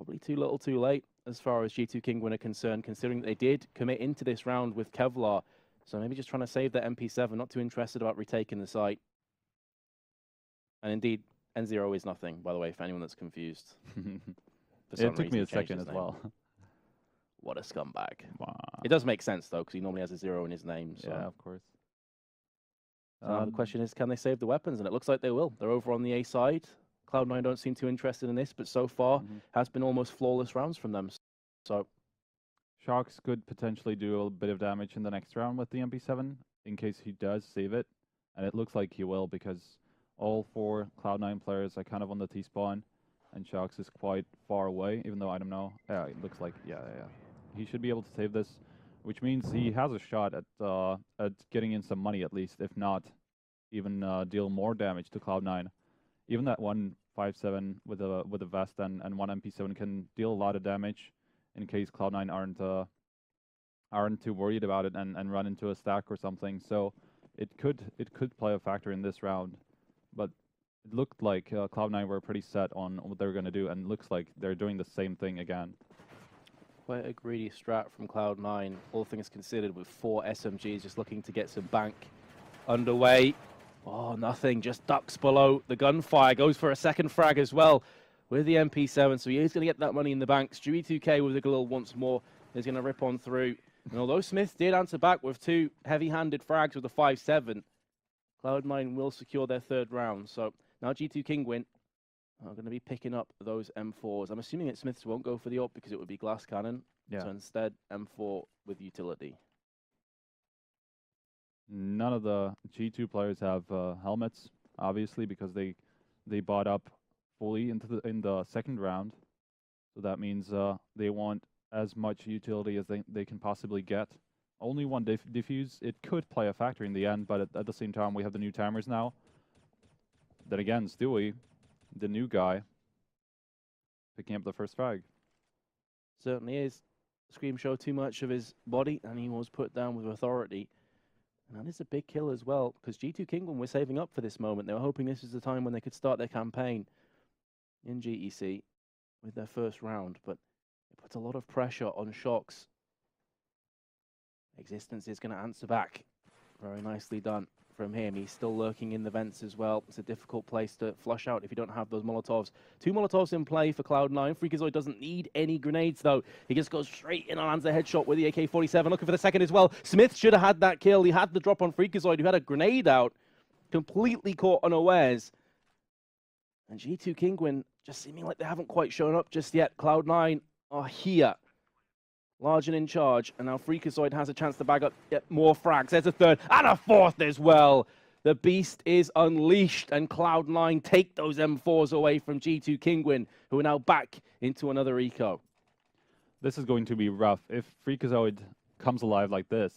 probably too little too late as far as G2 Kinguin are concerned, considering that they did commit into this round with Kevlar. So maybe just trying to save their MP7, not too interested about retaking the site. And indeed, N0 is nothing, by the way, for anyone that's confused. It took me a second as well. What a scumbag. Wow. It does make sense, though, because he normally has a 0 in his name. So. Yeah, of course. So the question is, can they save the weapons? And it looks like they will. They're over on the A side. Cloud9 don't seem too interested in this, but so far has been almost flawless rounds from them. So Sharks could potentially do a bit of damage in the next round with the MP7 in case he does save it. And it looks like he will, because all 4 Cloud9 players are kind of on the T-spawn, and Sharks is quite far away, even though I don't know. Yeah, it looks like, yeah. He should be able to save this, which means he has a shot at getting in some money at least, if not even deal more damage to Cloud9. Even that 157 with a vest and 1 MP7 can deal a lot of damage in case Cloud9 aren't too worried about it and run into a stack or something. So it could play a factor in this round, but it looked like Cloud9 were pretty set on what they were going to do, and it looks like they're doing the same thing again. Quite a greedy strat from Cloud9, all things considered, with 4 SMGs just looking to get some bank underway. Oh, nothing, just ducks below the gunfire. Goes for a second frag as well with the MP7, so he is going to get that money in the bank. Stewie2K with a little once more is going to rip on through. And although Smith did answer back with 2 heavy-handed frags with a 5-7, Cloud9 will secure their 3rd round. So now G2 Kinguin are going to be picking up those M4s. I'm assuming that Smiths won't go for the AWP because it would be glass cannon. Yeah. So instead, M4 with utility. None of the G2 players have helmets, obviously, because they bought up fully in the 2nd round. So that means they want as much utility as they can possibly get. Only 1 defuse. It could play a factor in the end, but at the same time, we have the new timers now. Then again, Stewie, the new guy, picking up the first frag. Certainly is. Scream showed too much of his body, and he was put down with authority. And that is a big kill as well, because G2 Kinguin were saving up for this moment. They were hoping this was the time when they could start their campaign in GEC with their 1st round, but it puts a lot of pressure on Shox. Existence is going to answer back. Very nicely done from him. He's still lurking in the vents as well. It's a difficult place to flush out if you don't have those Molotovs. 2 Molotovs in play for Cloud9. Freakazoid doesn't need any grenades, though. He just goes straight in and lands a headshot with the AK-47. Looking for the 2nd as well. Smith should have had that kill. He had the drop on Freakazoid, who had a grenade out. Completely caught unawares. And G2 Kinguin just seeming like they haven't quite shown up just yet. Cloud9 are here. Large and in charge, and now Freakazoid has a chance to bag up yet more frags. There's a 3rd and a 4th as well. The beast is unleashed, and Cloud9 take those M4s away from G2 Kinguin, who are now back into another eco. This is going to be rough. If Freakazoid comes alive like this,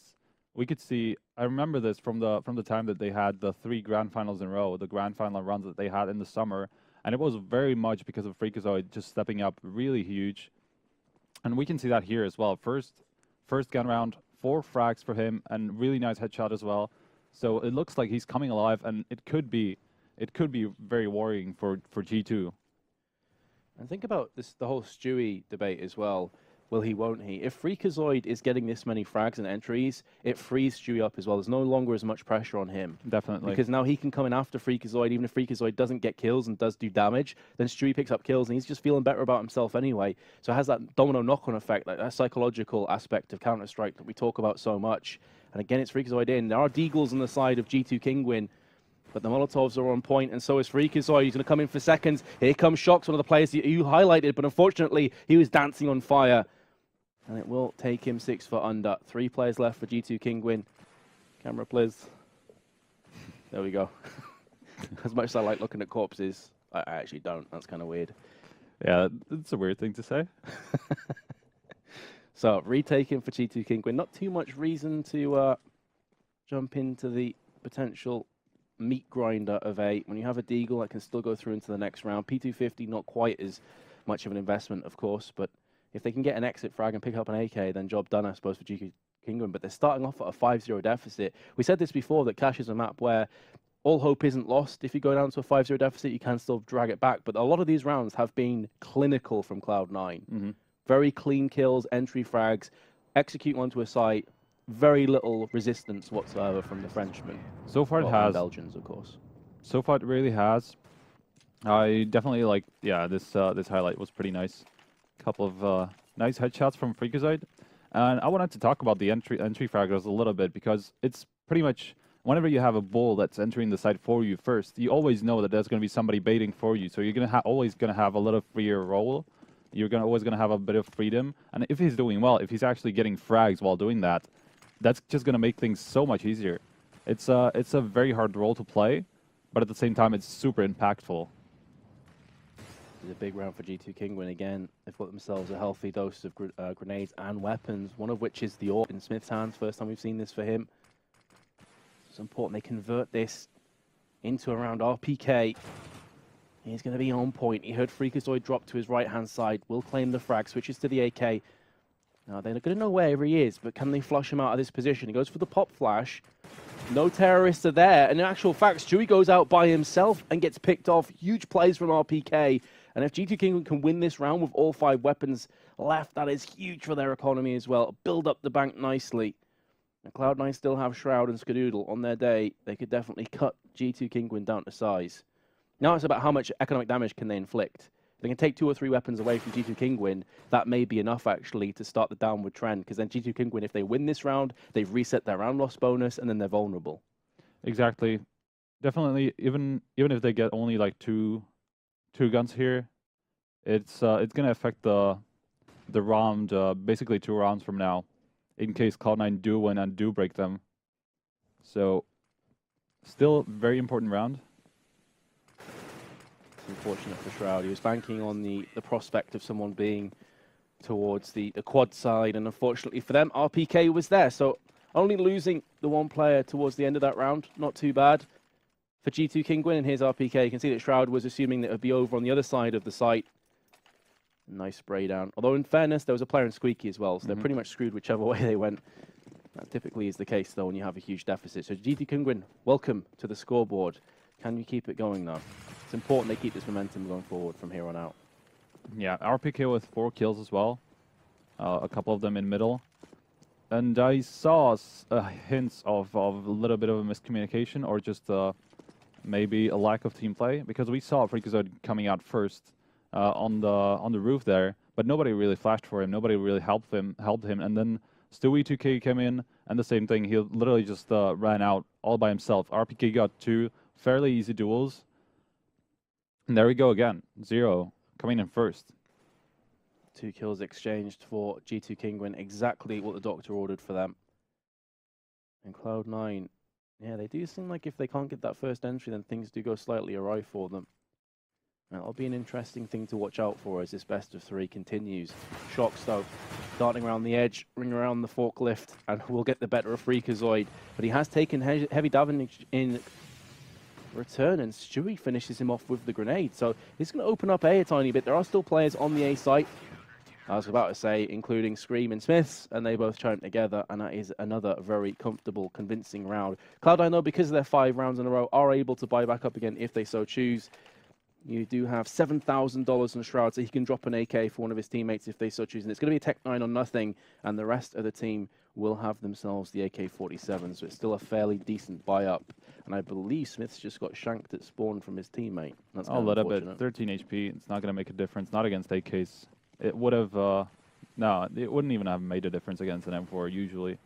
we could see. I remember this from the time that they had the 3 grand finals in a row, the grand final runs that they had in the summer, and it was very much because of Freakazoid just stepping up really huge. And we can see that here as well. First gun round, 4 frags for him, and really nice headshot as well. So it looks like he's coming alive, and it could be very worrying for G2. And think about this, the whole Stewie debate as well. Will he, won't he? If Freakazoid is getting this many frags and entries, it frees Stewie up as well. There's no longer as much pressure on him. Definitely. Because now he can come in after Freakazoid. Even if Freakazoid doesn't get kills and does do damage, then Stewie picks up kills, and he's just feeling better about himself anyway. So it has that domino knock-on effect, like that psychological aspect of Counter-Strike that we talk about so much. And again, it's Freakazoid in. There are Deagles on the side of G2 Kinguin, but the Molotovs are on point, and so is Freakazoid. He's going to come in for seconds. Here comes Shox, one of the players you highlighted, but unfortunately, he was dancing on fire. And it will take him 6 for under. 3 players left for G2 Kinguin. Camera, please. There we go. As much as I like looking at corpses, I actually don't. That's kind of weird. Yeah, it's a weird thing to say. So, retaking for G2 Kinguin. Not too much reason to jump into the potential meat grinder of A. When you have a Deagle that can still go through into the next round. P250, not quite as much of an investment, of course, but if they can get an exit frag and pick up an AK, then job done, I suppose, for G2 Kinguin. But they're starting off at a 5-0 deficit. We said this before, that Clash is a map where all hope isn't lost. If you go down to a 5-0 deficit, you can still drag it back. But a lot of these rounds have been clinical from Cloud9. Very clean kills, entry frags, execute onto a site. Very little resistance whatsoever from the Frenchmen. So far it and has. Belgians, of course. So far it really has. I definitely like, yeah, this highlight was pretty nice. Couple of nice headshots from Freakazoid. And I wanted to talk about the entry fraggers a little bit, because it's pretty much whenever you have a bull that's entering the site for you first, you always know that there's going to be somebody baiting for you. So you're gonna always going to have a little freer role. You're always going to have a bit of freedom. And if he's doing well, if he's actually getting frags while doing that, that's just going to make things so much easier. It's a very hard role to play, but at the same time, it's super impactful. It's a big round for G2 Kinguin again. They've got themselves a healthy dose of grenades and weapons, one of which is the AWP in Smith's hands. First time we've seen this for him. It's important they convert this into a round RPK. He's going to be on point. He heard Freakazoid drop to his right-hand side. Will claim the frag, switches to the AK. Now, they're going to know where he is, but can they flush him out of this position? He goes for the pop flash. No terrorists are there. And in actual fact, Stewie goes out by himself and gets picked off. Huge plays from RPK. And if G2 Kinguin can win this round with all 5 weapons left, that is huge for their economy as well. Build up the bank nicely. And Cloud9 still have Shroud and Skadoodle on their day. They could definitely cut G2 Kinguin down to size. Now it's about how much economic damage can they inflict. If they can take 2 or 3 weapons away from G2 Kinguin, that may be enough actually to start the downward trend, because then G2 Kinguin, if they win this round, they've reset their round loss bonus, and then they're vulnerable. Exactly. Definitely, even if they get only like two guns here, it's gonna affect the round, basically 2 rounds from now, in case Cloud9 do win and do break them. So, still very important round. It's unfortunate for Shroud. He was banking on the prospect of someone being towards the quad side, and unfortunately for them, RPK was there. So only losing the 1 player towards the end of that round, not too bad for G2 Kinguin. And here's RPK. You can see that Shroud was assuming that it would be over on the other side of the site. Nice spray down. Although in fairness, there was a player in Squeaky as well, so they're pretty much screwed whichever way they went. That typically is the case, though, when you have a huge deficit. So G2 Kinguin, welcome to the scoreboard. Can you keep it going, though? It's important they keep this momentum going forward from here on out. Yeah, RPK with 4 kills as well. A couple of them in middle. And I saw hints of a little bit of a miscommunication, or just maybe a lack of team play, because we saw Freakazoid coming out first on the roof there, but nobody really flashed for him. Nobody really helped him. And then Stewie 2K came in, and the same thing. He literally just ran out all by himself. RPK got 2 fairly easy duels. And there we go again. 0 coming in first. 2 kills exchanged for G2 Kinguin, exactly what the doctor ordered for them. And Cloud9, yeah, they do seem like if they can't get that first entry, then things do go slightly awry for them. And that'll be an interesting thing to watch out for as this best of 3 continues. Shocks, though, darting around the edge, ring around the forklift, and will get the better of Freakazoid. But he has taken heavy damage in return, and Stewie finishes him off with the grenade. So it's going to open up A a tiny bit. There are still players on the A site, I was about to say, including Scream and Smiths, and they both chime together, and that is another very comfortable, convincing round. Cloud9, though, because of their 5 rounds in a row, are able to buy back up again if they so choose. You do have $7,000 on Shroud, so he can drop an AK for one of his teammates if they so choose. And it's going to be a Tech 9 on nothing, and the rest of the team will have themselves the AK-47, so it's still a fairly decent buy-up. And I believe Smith's just got shanked at spawn from his teammate. That's a little bit. 13 HP. It's not going to make a difference. Not against AKs. It would have... no, it wouldn't even have made a difference against an M4 usually.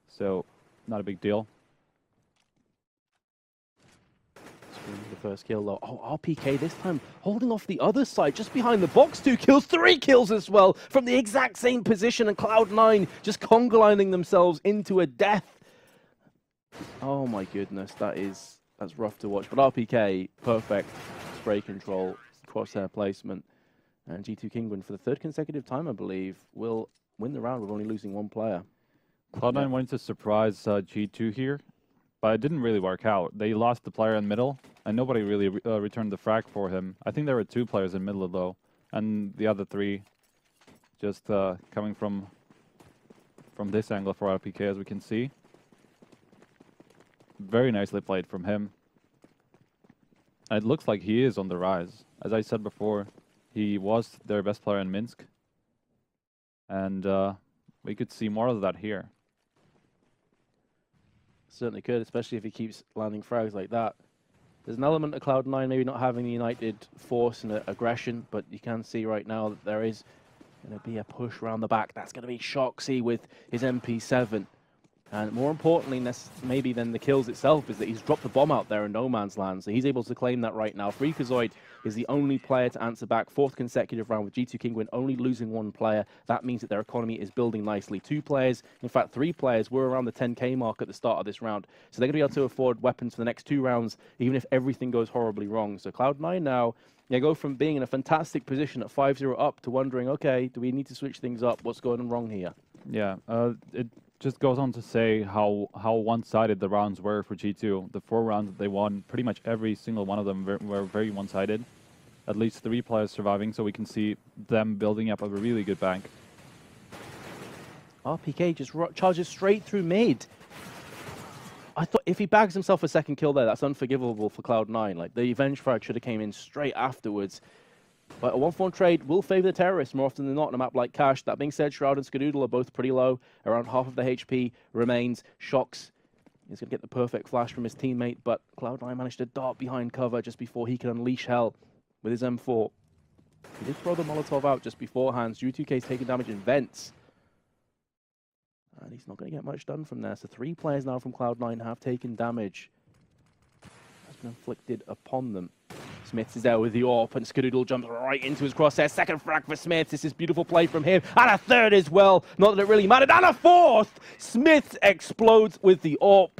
So, not a big deal. The first kill, though. Oh, RPK this time holding off the other side, just behind the box. 2 kills, 3 kills as well from the exact same position, and Cloud9 just conga-lining themselves into a death. Oh my goodness, that's rough to watch. But RPK, perfect spray control, crosshair placement, and G2 Kinguin for the 3rd consecutive time, I believe, will win the round with only losing 1 player. Cloud9 wanted to surprise G2 here, but it didn't really work out. They lost the player in middle, and nobody really returned the frag for him. I think there were 2 players in middle, though, and the other 3 just coming from this angle for RPK, as we can see. Very nicely played from him. And it looks like he is on the rise. As I said before, he was their best player in Minsk. And we could see more of that here. Certainly could, especially if he keeps landing frags like that. There's an element of Cloud9 maybe not having the united force and aggression, but you can see right now that there is going to be a push around the back. That's going to be Shoxy with his MP7. And more importantly, maybe than the kills itself, is that he's dropped the bomb out there in no man's land. So he's able to claim that right now. Freakazoid is the only player to answer back. 4th consecutive round with G2 Kinguin only losing 1 player. That means that their economy is building nicely. 2 players, in fact 3 players, were around the 10k mark at the start of this round. So they're going to be able to afford weapons for the next 2 rounds, even if everything goes horribly wrong. So Cloud9 now, they go from being in a fantastic position at 5-0 up to wondering, okay, do we need to switch things up? What's going on wrong here? Yeah, it just goes on to say how one-sided the rounds were for G2. The 4 rounds that they won, pretty much every single one of them were very one-sided. At least 3 players surviving, so we can see them building up a really good bank. RPK just charges straight through mid. I thought if he bags himself a second kill there, that's unforgivable for Cloud9. Like, the Avenge frag should have came in straight afterwards. But a 1-for-1 trade will favor the terrorists more often than not on a map like Cash. That being said, Shroud and Skadoodle are both pretty low. Around half of the HP remains. Shox is going to get the perfect flash from his teammate, but Cloud9 managed to dart behind cover just before he can unleash hell with his M4. He did throw the Molotov out just beforehand. G2K is taking damage in vents. And he's not going to get much done from there. So 3 players now from Cloud9 have taken damage. Has been inflicted upon them. Smiths is there with the AWP, and Skadoodle jumps right into his crosshair. Second frag for Smiths. This is beautiful play from him. And a 3rd as well. Not that it really mattered. And a 4th! Smiths explodes with the AWP.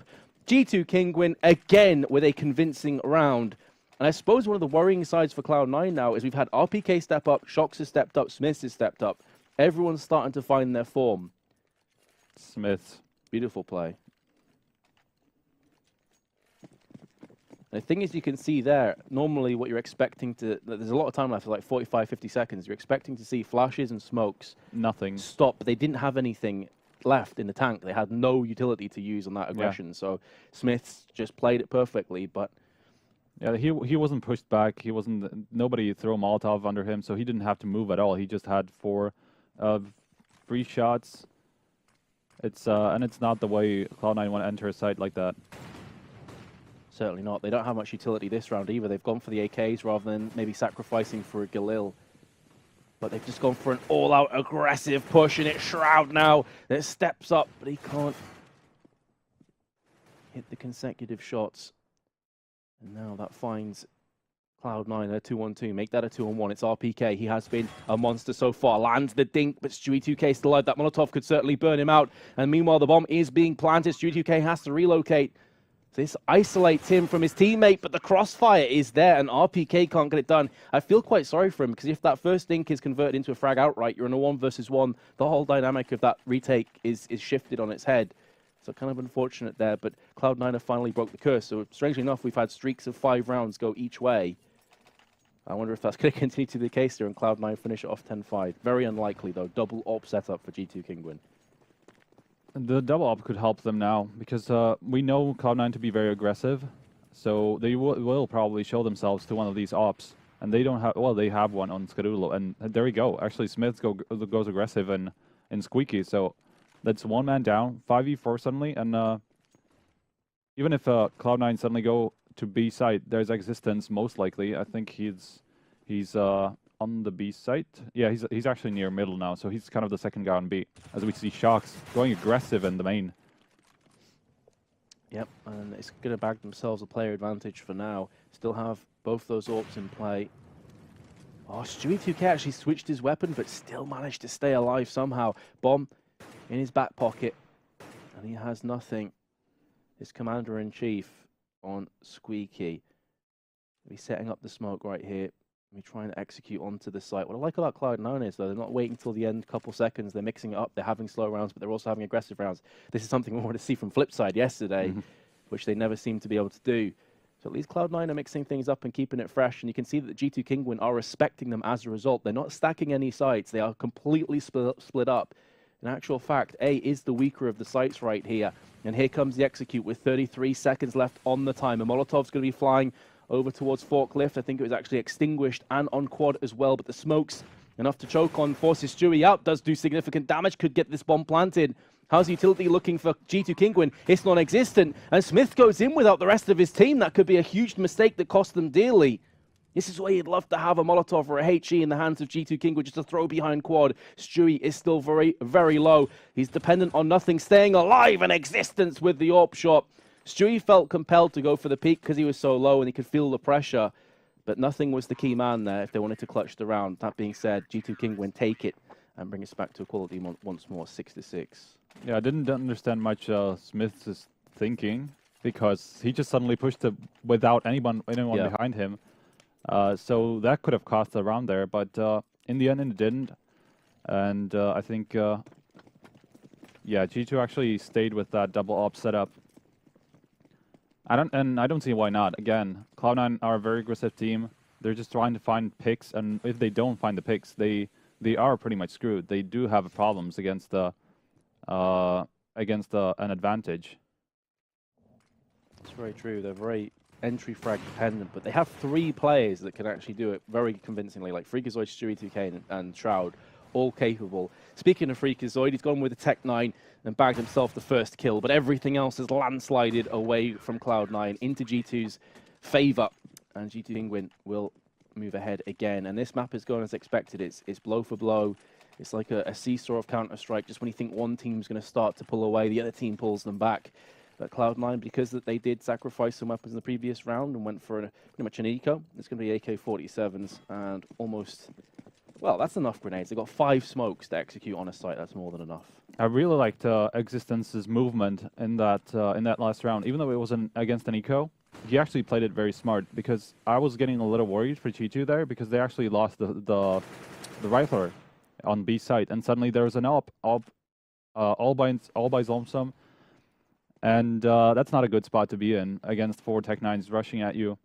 G2 Kinguin again with a convincing round. And I suppose one of the worrying sides for Cloud9 now is we've had RPK step up, Shox has stepped up, Smiths has stepped up. Everyone's starting to find their form. Smiths. Beautiful play. The thing is, you can see there, normally what you're expecting to... There's a lot of time left, like 45, 50 seconds. You're expecting to see flashes and smokes. Nothing. Stop, but they didn't have anything left in the tank. They had no utility to use on that aggression. Yeah. So Smiths just played it perfectly, but... Yeah, he wasn't pushed back. He wasn't... Nobody threw a Molotov under him, so he didn't have to move at all. He just had 4 free shots. And it's not the way Cloud9 want to enter a site like that. Certainly not. They don't have much utility this round either. They've gone for the AKs rather than maybe sacrificing for a Galil. But they've just gone for an all-out aggressive push, and it's Shroud now that steps up, but he can't hit the consecutive shots. And now that finds Cloud9 a 2-1-2. Make that a 2-on-1. It's RPK. He has been a monster so far. Lands the dink, but Stewie2K still alive. That Molotov could certainly burn him out. And meanwhile, the bomb is being planted. Stewie2K has to relocate. This isolates him from his teammate, but the crossfire is there, and RPK can't get it done. I feel quite sorry for him, because if that first dink is converted into a frag outright, you're in a 1-versus-1. The whole dynamic of that retake is shifted on its head. So kind of unfortunate there, but Cloud9 have finally broke the curse. So strangely enough, we've had streaks of 5 rounds go each way. I wonder if that's going to continue to be the case here, and Cloud9 finish it off 10-5. Very unlikely, though. Double AWP setup for G2 Kinguin. The double AWP could help them now, because we know Cloud9 to be very aggressive, so they will probably show themselves to one of these AWPs, and they don't have, well, they have one on Skadoodle, and there we go. Actually, Smiths goes aggressive in Squeaky, so that's 1 man down, 5v4 suddenly, and even if Cloud9 suddenly go to B site, there's existence most likely. I think he's on the B site. Yeah, he's actually near middle now, so he's kind of the second guy on B. As we see Shox going aggressive in the main. Yep, and it's going to bag themselves a player advantage for now. Still have both those AWPs in play. Oh, Stewie2K actually switched his weapon, but still managed to stay alive somehow. Bomb in his back pocket, and he has nothing. His commander-in-chief on Squeaky. He's setting up the smoke right here. We're trying to execute onto the site. What I like about Cloud9 is, though, they're not waiting until the end couple seconds. They're mixing it up. They're having slow rounds, but they're also having aggressive rounds. This is something we wanted to see from Flipside yesterday, which they never seemed to be able to do. So at least Cloud9 are mixing things up and keeping it fresh. And you can see that the G2 Kinguin are respecting them as a result. They're not stacking any sites. They are completely split up. In actual fact, A is the weaker of the sites right here. And here comes the execute with 33 seconds left on the timer. Molotov's going to be flying over towards Forklift. I think it was actually extinguished and on quad as well, but the smokes enough to choke on, forces Stewie out, does do significant damage, could get this bomb planted. How's Utility looking for G2 Kinguin? It's non-existent, and Smith goes in without the rest of his team. That could be a huge mistake that cost them dearly. This is where you'd love to have a Molotov or a HE in the hands of G2 Kinguin just to throw behind quad. Stewie is still very, very low. He's dependent on nothing, staying alive in existence with the AWP shot. Stewie felt compelled to go for the peak because he was so low and he could feel the pressure. But nothing was the key man there if they wanted to clutch the round. That being said, G2 Kinguin take it and bring us back to equality once more, 6-6. Yeah, I didn't understand much Smith's thinking because he just suddenly pushed it without anyone behind him. So that could have cost the round there, but in the end it didn't. And I think, yeah, G2 actually stayed with that double op setup. I don't see why not. Again, Cloud9 are a very aggressive team. They're just trying to find picks, and if they don't find the picks, they are pretty much screwed. They do have problems against an advantage. It's very true. They're very entry frag dependent, but they have 3 players that can actually do it very convincingly, like Freakazoid, Stewie 2K, and Shroud, all capable. Speaking of Freakazoid, he's gone with the Tech 9 and bagged himself the first kill, but everything else has landslided away from Cloud9 into G2's favor, and G2 Kinguin will move ahead again. And this map is going as expected. It's blow for blow. It's like a seesaw of Counter-Strike. Just when you think one team's going to start to pull away, the other team pulls them back. But Cloud9, because they did sacrifice some weapons in the previous round and went for pretty much an eco, it's going to be AK-47s and almost, well, that's enough grenades. They've got 5 smokes to execute on a site. That's more than enough. I really liked Existence's movement in that last round. Even though it wasn't against an eco, he actually played it very smart, because I was getting a little worried for G2 there, because they actually lost the rifler on B site, and suddenly there was an all by Zomsum. And that's not a good spot to be in against 4 Tech 9s rushing at you.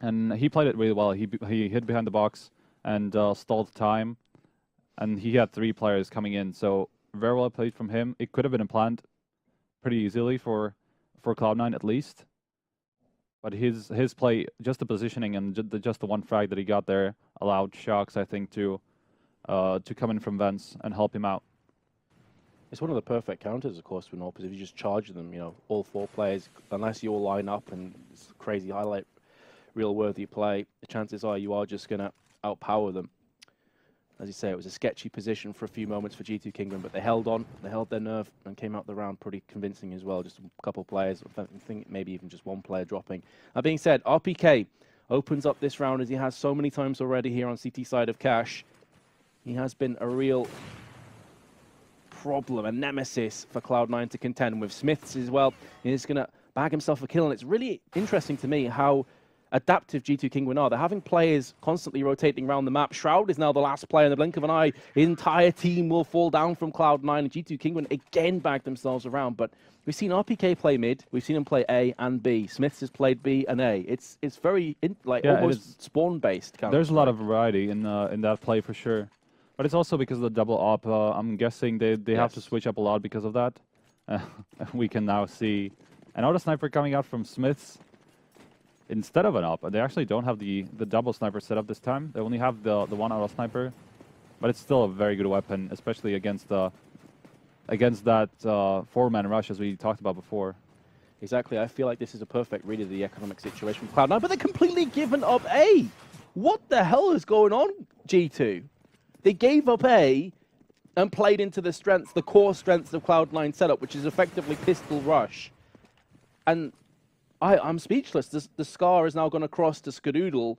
And he played it really well. He hid behind the box and stalled time. And he had 3 players coming in, so very well played from him. It could have been a plant pretty easily for Cloud9 at least. But his play, just the positioning and just the one frag that he got there, allowed Shocks, I think, to come in from vents and help him out. It's one of the perfect counters, of course, with AWP, if you just charge them, you know, all 4 players, unless you all line up and it's a crazy highlight, real worthy play, the chances are you are just going to outpower them. As you say, it was a sketchy position for a few moments for G2 Kinguin, but they held on, they held their nerve, and came out the round pretty convincing as well. Just a couple of players, I think maybe even just 1 player dropping. That being said, RPK opens up this round as he has so many times already here on CT side of Cash. He has been a real problem, a nemesis for Cloud9 to contend with. Smiths as well. He's going to bag himself a kill, and it's really interesting to me how adaptive G2 Kinguin are. They're having players constantly rotating around the map. Shroud is now the last player in the blink of an eye. The entire team will fall down from Cloud9, and G2 Kinguin again bag themselves around. But we've seen RPK play mid, we've seen him play A and B. Smiths has played B and A. It's very almost spawn-based. There's a lot of variety in that play for sure. But it's also because of the double op. I'm guessing they have to switch up a lot because of that. We can now see an auto sniper coming out from Smiths instead of an op. They actually don't have the double sniper set up this time. They only have the one auto sniper, but it's still a very good weapon, especially against that 4-man rush as we talked about before. Exactly. I feel like this is a perfect read of the economic situation for Cloud9, but they're completely given up A. What the hell is going on, G2? They gave up A and played into the strengths, the core strengths of Cloud9 setup, which is effectively pistol rush. And I'm speechless. The Scar is now going to cross to Skadoodle,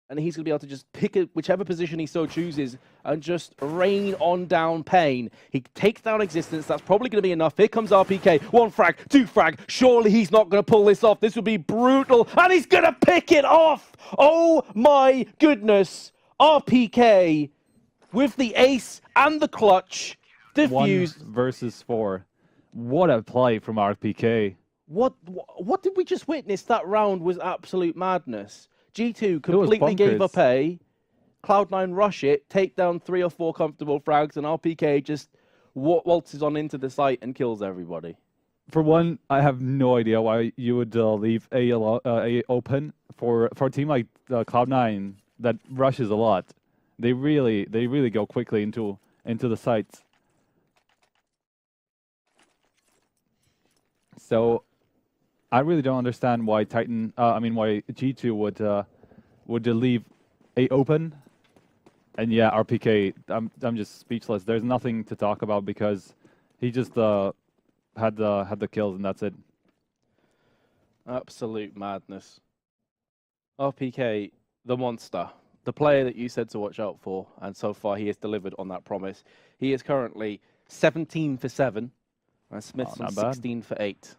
and he's going to be able to just pick whichever position he so chooses and just rain on down pain. He takes down Existence. That's probably going to be enough. Here comes RPK. 1 frag, 2 frag. Surely he's not going to pull this off. This would be brutal, and he's going to pick it off. Oh my goodness. RPK with the ace and the clutch. Diffused. 1 versus 4. What a play from RPK. What did we just witness? That round was absolute madness. G2 completely gave up A. Cloud9 rush it, take down 3 or 4 comfortable frags, and RPK just waltzes on into the site and kills everybody. For one, I have no idea why you would leave A open for a team like Cloud9 that rushes a lot. They really go quickly into the sites. So I really don't understand why why G2 would leave A open. And yeah, RPK, I'm just speechless. There's nothing to talk about because he just had the kills and that's it. Absolute madness. RPK, the monster, the player that you said to watch out for, and so far he has delivered on that promise. He is currently 17 for 7, and Smith's on 16 for 8.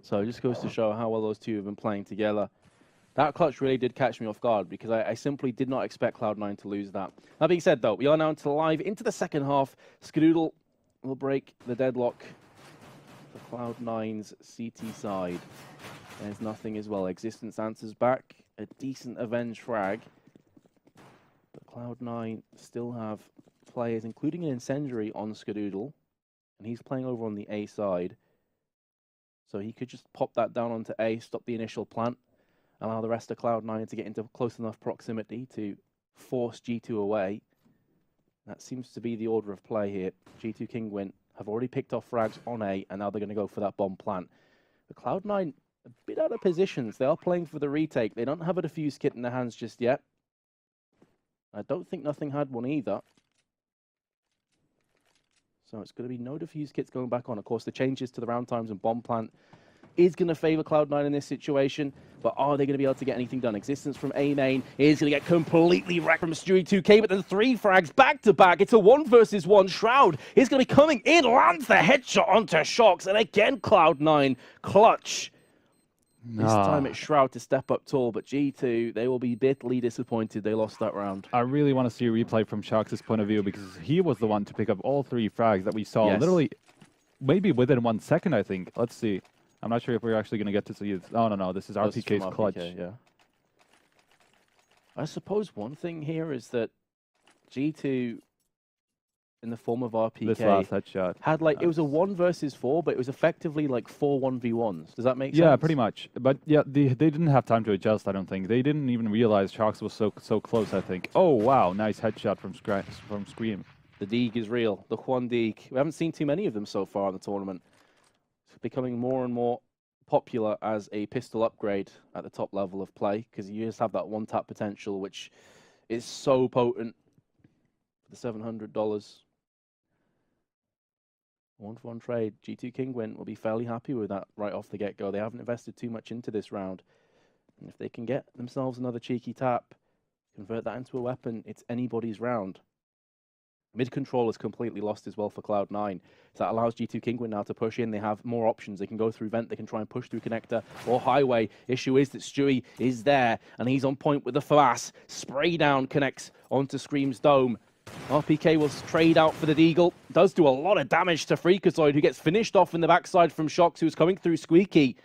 So it just goes to show how well those two have been playing together. That clutch really did catch me off guard because I simply did not expect Cloud9 to lose that. That being said, though, we are now into the second half. Skadoodle will break the deadlock for Cloud9's CT side. There's nothing as well. Existence answers back. A decent avenge frag. But Cloud9 still have players, including an incendiary on Skadoodle. And he's playing over on the A side. So he could just pop that down onto A, stop the initial plant, allow the rest of Cloud9 to get into close enough proximity to force G2 away. That seems to be the order of play here. G2 Kingwin have already picked off frags on A, and now they're going to go for that bomb plant. But Cloud9, a bit out of positions. They are playing for the retake. They don't have a defuse kit in their hands just yet. I don't think nothing had one either. So it's going to be no defuse kits going back on. Of course, the changes to the round times and bomb plant is going to favor Cloud9 in this situation, but are they going to be able to get anything done? Existence from A main is going to get completely wrecked from Stewie2K, but then 3 frags back to back. It's a 1 versus 1. Shroud is going to be coming in, lands the headshot onto Shox, and again Cloud9 clutch. This time it's Shroud to step up tall, but G2, they will be bitterly disappointed they lost that round. I really want to see a replay from Shox's point of view because he was the one to pick up all 3 frags that we saw literally maybe within 1 second, I think. Let's see. I'm not sure if we're actually going to get to see it. Oh, no, this is RPK's clutch. Yeah. I suppose one thing here is that G2, in the form of RPK, this last headshot had it was a 1 versus 4, but it was effectively like 4 1v1s. Does that make sense? Yeah, pretty much. But yeah, they didn't have time to adjust, I don't think. They didn't even realize Shox was so close, I think. Oh, wow, nice headshot from Scream. The Deeg is real. The Juan Deeg. We haven't seen too many of them so far in the tournament. It's becoming more and more popular as a pistol upgrade at the top level of play because you just have that one-tap potential, which is so potent for the $700. 1-for-1 trade. G2 Kingwin will be fairly happy with that right off the get-go. They haven't invested too much into this round. And if they can get themselves another cheeky tap, convert that into a weapon, it's anybody's round. Mid-control is completely lost as well for Cloud9. So that allows G2 Kingwin now to push in. They have more options. They can go through vent. They can try and push through connector or highway. Issue is that Stewie is there, and he's on point with the FAS. Spray down connects onto Scream's dome. RPK will trade out for the Deagle. Does do a lot of damage to Freakazoid, who gets finished off in the backside from Shox, who's coming through Squeaky.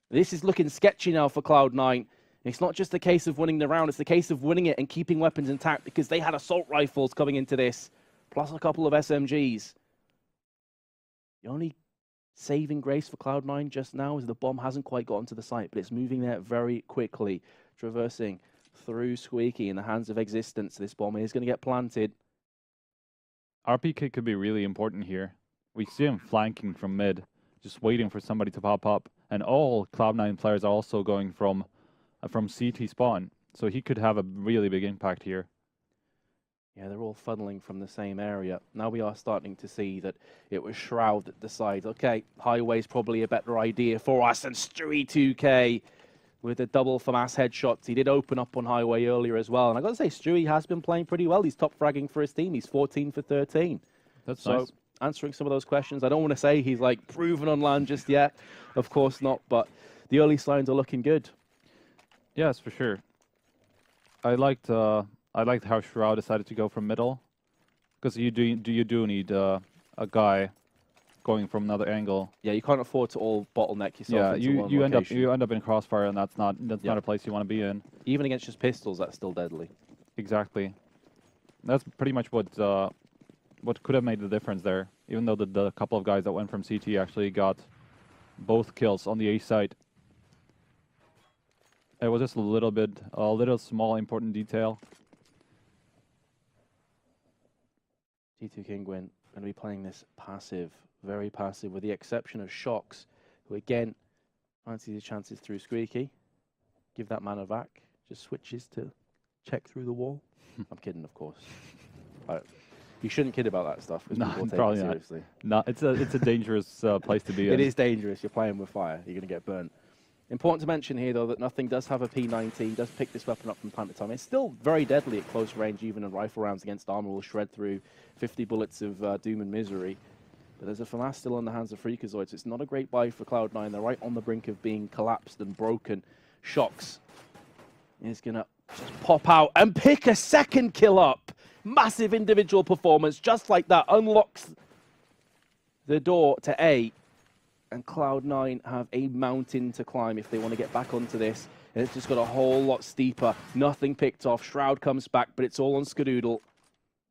This is looking sketchy now for Cloud9. It's not just a case of winning the round, it's the case of winning it and keeping weapons intact because they had assault rifles coming into this, plus a couple of SMGs. The only saving grace for Cloud9 just now is the bomb hasn't quite gotten to the site, but it's moving there very quickly, traversing through Squeaky in the hands of Existence. This bomb is going to get planted. RPK could be really important here. We see him flanking from mid, just waiting for somebody to pop up, and all Cloud9 players are also going from CT spawn, so he could have a really big impact here. Yeah, they're all funneling from the same area. Now we are starting to see that it was Shroud that decides, okay, highway's probably a better idea for us, and Stewie2K with a double FAMAS headshots. He did open up on highway earlier as well, and I got to say, Stewie has been playing pretty well. He's top fragging for his team. He's 14 for 13. That's nice. Answering some of those questions. I don't want to say he's like proven on land just yet. Of course not, but the early signs are looking good. Yes, for sure. I liked how Shroud decided to go from middle, because you do need a guy going from another angle. Yeah, you can't afford to all bottleneck yourself. Yeah, into you one end up in crossfire, and that's not a place you want to be in. Even against just pistols, that's still deadly. Exactly. That's pretty much what could have made the difference there. even though the couple of guys that went from CT actually got both kills on the A side. It was just a little small important detail. G2 Kingwin going to be playing this passive, very passive, with the exception of Shocks, who again fancies his chances through Squeaky. Give that man a vac, just switches to check through the wall. I'm kidding, of course. You shouldn't kid about that stuff, because No, people take probably it not. seriously. No, it's a dangerous place to be in. It is dangerous. You're playing with fire. You're going to get burnt. Important to mention here, though, that Nothing does have a P90, does pick this weapon up from time to time. It's still very deadly at close range, even in rifle rounds against armor will shred through 50 bullets of doom and misery. But there's a FAMAS still in the hands of Freakazoid, so it's not a great buy for Cloud9. They're right on the brink of being collapsed and broken. Shocks is going to just pop out and pick a second kill up. Massive individual performance, just like that, unlocks the door to A. And Cloud9 have a mountain to climb if they want to get back onto this. And it's just got a whole lot steeper. Nothing picked off. Shroud comes back, but it's all on Skadoodle.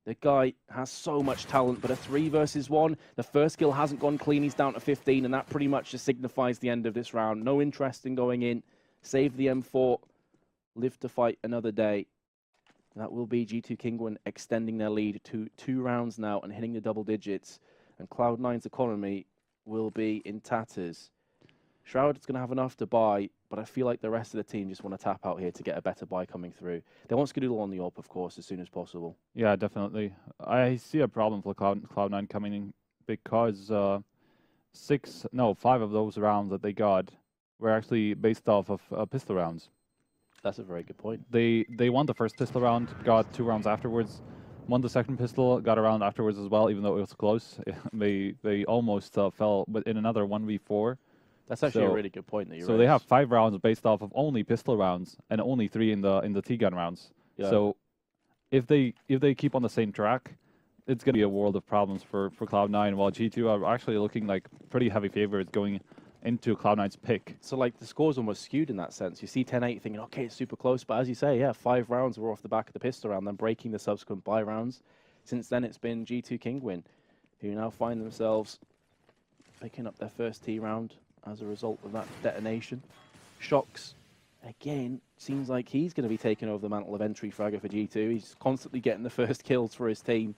The guy has so much talent, but a 3 versus 1. The first kill hasn't gone clean. He's down to 15, and that pretty much just signifies the end of this round. No interest in going in. Save the M4. Live to fight another day. That will be G2 Kingwin extending their lead to 2 rounds now and hitting the double digits. And Cloud9's economy will be in tatters. Shroud is going to have enough to buy, but I feel like the rest of the team just want to tap out here to get a better buy coming through. They want Skadoodle on the AWP, of course, as soon as possible. Yeah, definitely. I see a problem for Cloud9 coming in because 5 of those rounds that they got were actually based off of pistol rounds. That's a very good point. They won the first pistol round, got 2 rounds afterwards. Won the second pistol, got a round afterwards as well, even though it was close. They almost fell in another 1v4. That's actually a really good point that you So raised. they have 5 rounds based off of only pistol rounds and only 3 in the T-gun rounds. Yeah. So if they keep on the same track, it's going to be a world of problems for Cloud9, while G2 are actually looking like pretty heavy favorites going into Cloud9's pick. So like the score's almost skewed in that sense. You see 10-8 thinking, okay, it's super close, but as you say, yeah, 5 rounds were off the back of the pistol round, then breaking the subsequent buy rounds. Since then, it's been G2 Kingwin, who now find themselves picking up their first T round as a result of that detonation. Shocks, again, seems like he's going to be taking over the mantle of entry fragger for G2. He's constantly getting the first kills for his team.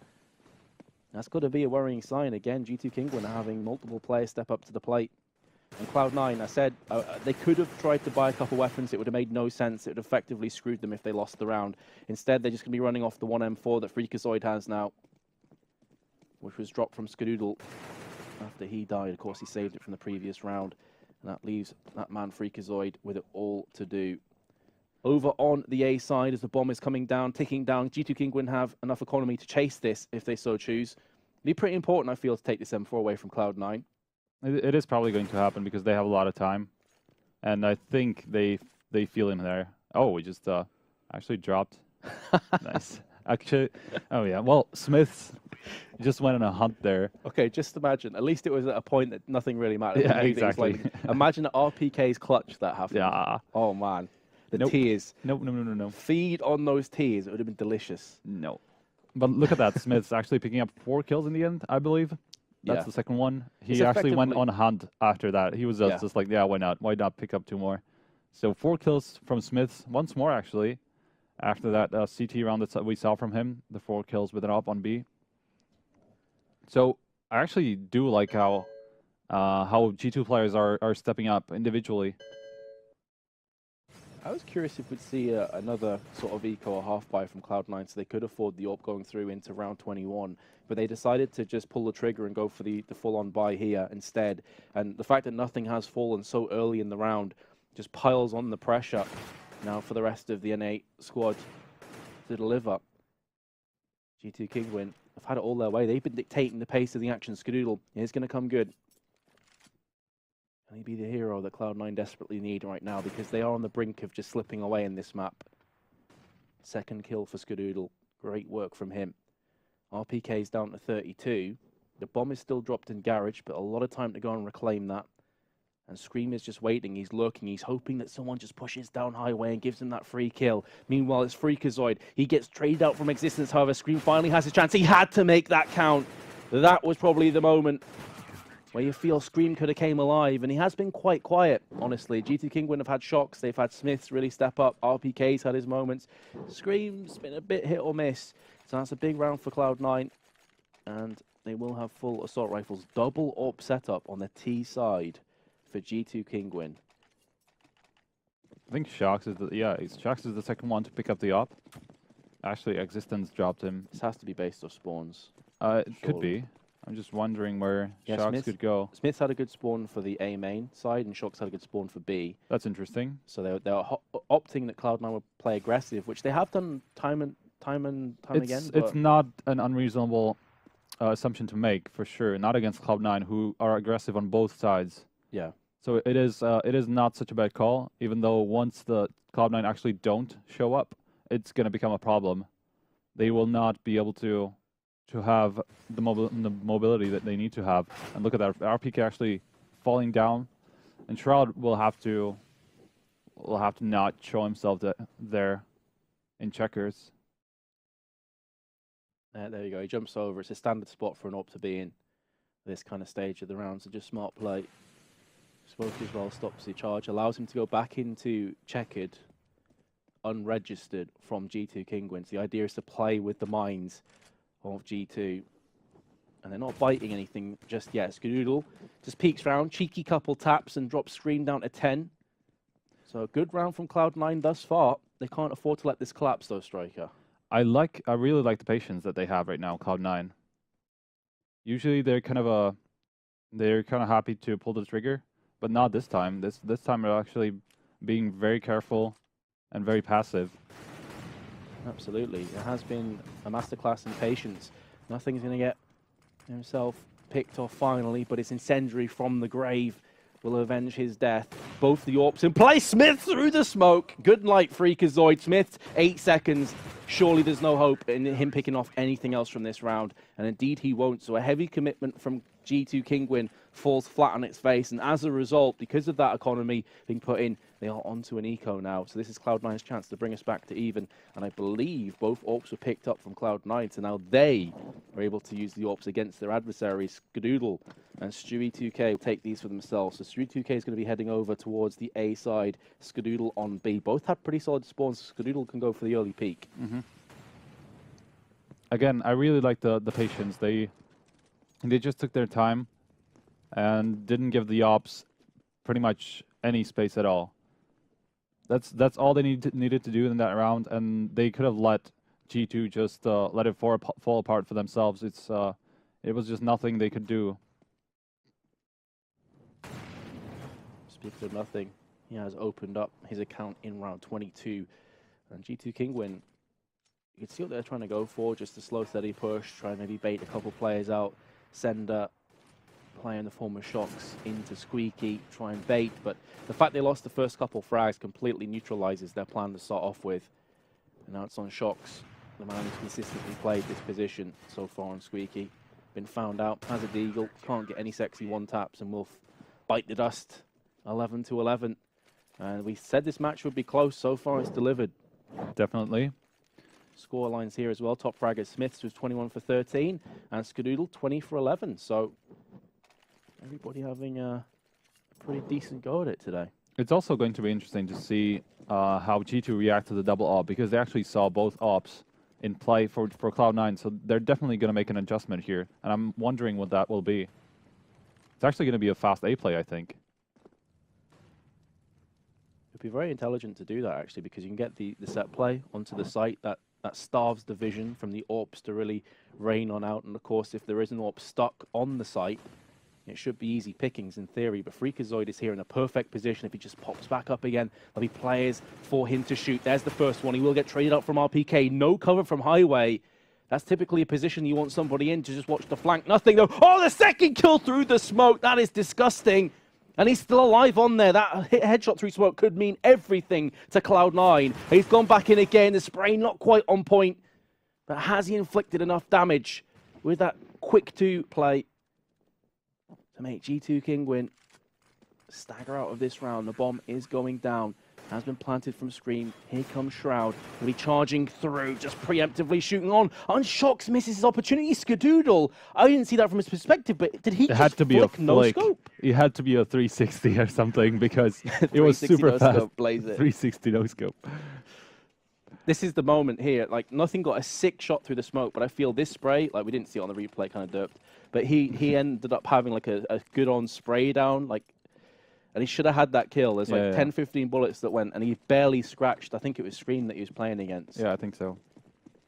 That's got to be a worrying sign. Again, G2 Kingwin are having multiple players step up to the plate. And Cloud9, I said, they could have tried to buy a couple weapons. It would have made no sense. It would have effectively screwed them if they lost the round. Instead, they're just going to be running off the 1M4 that Freakazoid has now, which was dropped from Skadoodle after he died. Of course, he saved it from the previous round. And that leaves that man Freakazoid with it all to do. Over on the A side, as the bomb is coming down, ticking down, G2 Kingwin have enough economy to chase this if they so choose. It'd be pretty important, I feel, to take this M4 away from Cloud9. It is probably going to happen because they have a lot of time, and I think they feel in there. Oh, we just actually dropped. Nice. Actually, oh yeah. Well, Smiths just went on a hunt there. Okay, just imagine. At least it was at a point that nothing really mattered. Yeah, exactly. Like, imagine an RPK's clutch that happened. Yeah. Oh man, the tears. No. Feed on those tears. It would have been delicious. No. But look at that. Smiths actually picking up 4 kills in the end, I believe. That's the second one. He actually went on a hunt after that. He was just like, yeah, why not? Why not pick up 2 more? So 4 kills from Smiths. Once more, actually. After that CT round that we saw from him, the 4 kills with an op on B. So I actually do like how G2 players are stepping up individually. I was curious if we'd see another sort of eco or half buy from Cloud9 so they could afford the AWP going through into round 21. But they decided to just pull the trigger and go for the full-on buy here instead. And the fact that nothing has fallen so early in the round just piles on the pressure now for the rest of the N8 squad to deliver. G2 Kingwin have had it all their way. They've been dictating the pace of the action. Skadoodle is going to come good. Can he be the hero that Cloud9 desperately need right now, because they are on the brink of just slipping away in this map. Second kill for Skadoodle. Great work from him. RPK is down to 32. The bomb is still dropped in Garage, but a lot of time to go and reclaim that. And Scream is just waiting. He's lurking. He's hoping that someone just pushes down highway and gives him that free kill. Meanwhile, it's Freakazoid. He gets traded out from existence. However, Scream finally has his chance. He had to make that count. that was probably the moment where you feel Scream could have came alive, and he has been quite quiet, honestly. G2 Kinguin have had shocks, they've had Smiths really step up, RPK's had his moments. Scream's been a bit hit or miss, so that's a big round for Cloud9, and they will have full assault rifles. Double AWP setup on the T side for G2 Kinguin. I think Sharks is Sharks is the second one to pick up the AWP. Actually, Existence dropped him. This has to be based off spawns. It could be. I'm just wondering where Sharks could go. Smith's had a good spawn for the A main side, and Sharks had a good spawn for B. That's interesting. So they're opting that Cloud9 would play aggressive, which they have done time and time again. It's not an unreasonable assumption to make, for sure. Not against Cloud9, who are aggressive on both sides. Yeah. So it is not such a bad call, even though once the Cloud9 actually don't show up, it's going to become a problem. They will not be able to have the mobility that they need to have. And look at that, RPK actually falling down, and Shroud will have to not show himself there in checkers. There you go. He jumps over. It's a standard spot for an AWP to be in this kind of stage of the round. So just smart play. Smoke as well stops the charge, allows him to go back into checkered, unregistered from G2 Kinguin. So the idea is to play with the mines of G2. And they're not biting anything just yet. Skadoodle just peeks round, cheeky couple taps and drops Scream down to 10. So a good round from Cloud9 thus far. They can't afford to let this collapse though, Striker. I really like the patience that they have right now, Cloud9. Usually they're kind of happy to pull the trigger, but not this time. This time they're actually being very careful and very passive. Absolutely. It has been a masterclass in patience. Nothing's going to get himself picked off finally, but it's Incendiary from the grave will avenge his death. Both the AWPs in play. Smith through the smoke. Good night, Freakazoid. Smith, 8 seconds. Surely there's no hope in him picking off anything else from this round. And indeed he won't. So a heavy commitment from G2 Kinguin falls flat on its face. And as a result, because of that economy being put in, they are onto an eco now. So this is Cloud9's chance to bring us back to even. And I believe both AWPs were picked up from Cloud9. So now they are able to use the AWPs against their adversaries. Skadoodle and Stewie2K will take these for themselves. So Stewie2K is going to be heading over towards the A side. Skadoodle on B. Both have pretty solid spawns. Skadoodle can go for the early peak. Mm-hmm. Again, I really like the patience. They just took their time and didn't give the AWPs pretty much any space at all. That's all they needed to do in that round, and they could have let G2 just let it fall apart for themselves. It was just nothing they could do. Speaking of nothing, he has opened up his account in round 22, and G2 Kinguin, you can see what they're trying to go for, just a slow, steady push, try and maybe bait a couple players out, send a player in the form of Shocks into Squeaky, try and bait, but the fact they lost the first couple frags completely neutralizes their plan to start off with. And now it's on Shocks, the man who's consistently played this position so far on Squeaky. Been found out, has a deagle, can't get any sexy one-taps, and will bite the dust. 11-11. And we said this match would be close, so far it's delivered. Definitely. Score lines here as well. Top fragger Smiths was 21 for 13, and Skadoodle 20 for 11. So everybody having a pretty decent go at it today. It's also going to be interesting to see how G2 react to the double AWP, because they actually saw both AWPs in play for Cloud9, so they're definitely going to make an adjustment here, and I'm wondering what that will be. It's actually going to be a fast A play, I think. It'd be very intelligent to do that, actually, because you can get the set play onto the site that starves the vision from the AWPs to really rain on out. And of course, if there is an AWP stuck on the site, it should be easy pickings in theory. But Freakazoid is here in a perfect position. If he just pops back up again, there'll be players for him to shoot. There's the first one. He will get traded up from RPK. No cover from Highway. That's typically a position you want somebody in to just watch the flank. Nothing though. Oh, the second kill through the smoke. That is disgusting. And he's still alive on there. That headshot through smoke could mean everything to Cloud9. He's gone back in again. The spray not quite on point. But has he inflicted enough damage with that quick 2 play to make G2 Kinguin stagger out of this round? The bomb is going down. has been planted from Scream. Here comes Shroud. He'll be charging through, just preemptively shooting on. And Shox misses his opportunity. Skadoodle. I didn't see that from his perspective, but did he just flick no scope? It had to be a 360 or something because it was super fast. Scope, blaze it. 360 no scope. This is the moment here. Like, nothing got a sick shot through the smoke, but I feel this spray, like, we didn't see it on the replay, kind of derped. But he ended up having, like, a good on spray down, like, and he should have had that kill. There's like 10, 15 bullets that went, and he barely scratched. I think it was Scream that he was playing against. Yeah, I think so.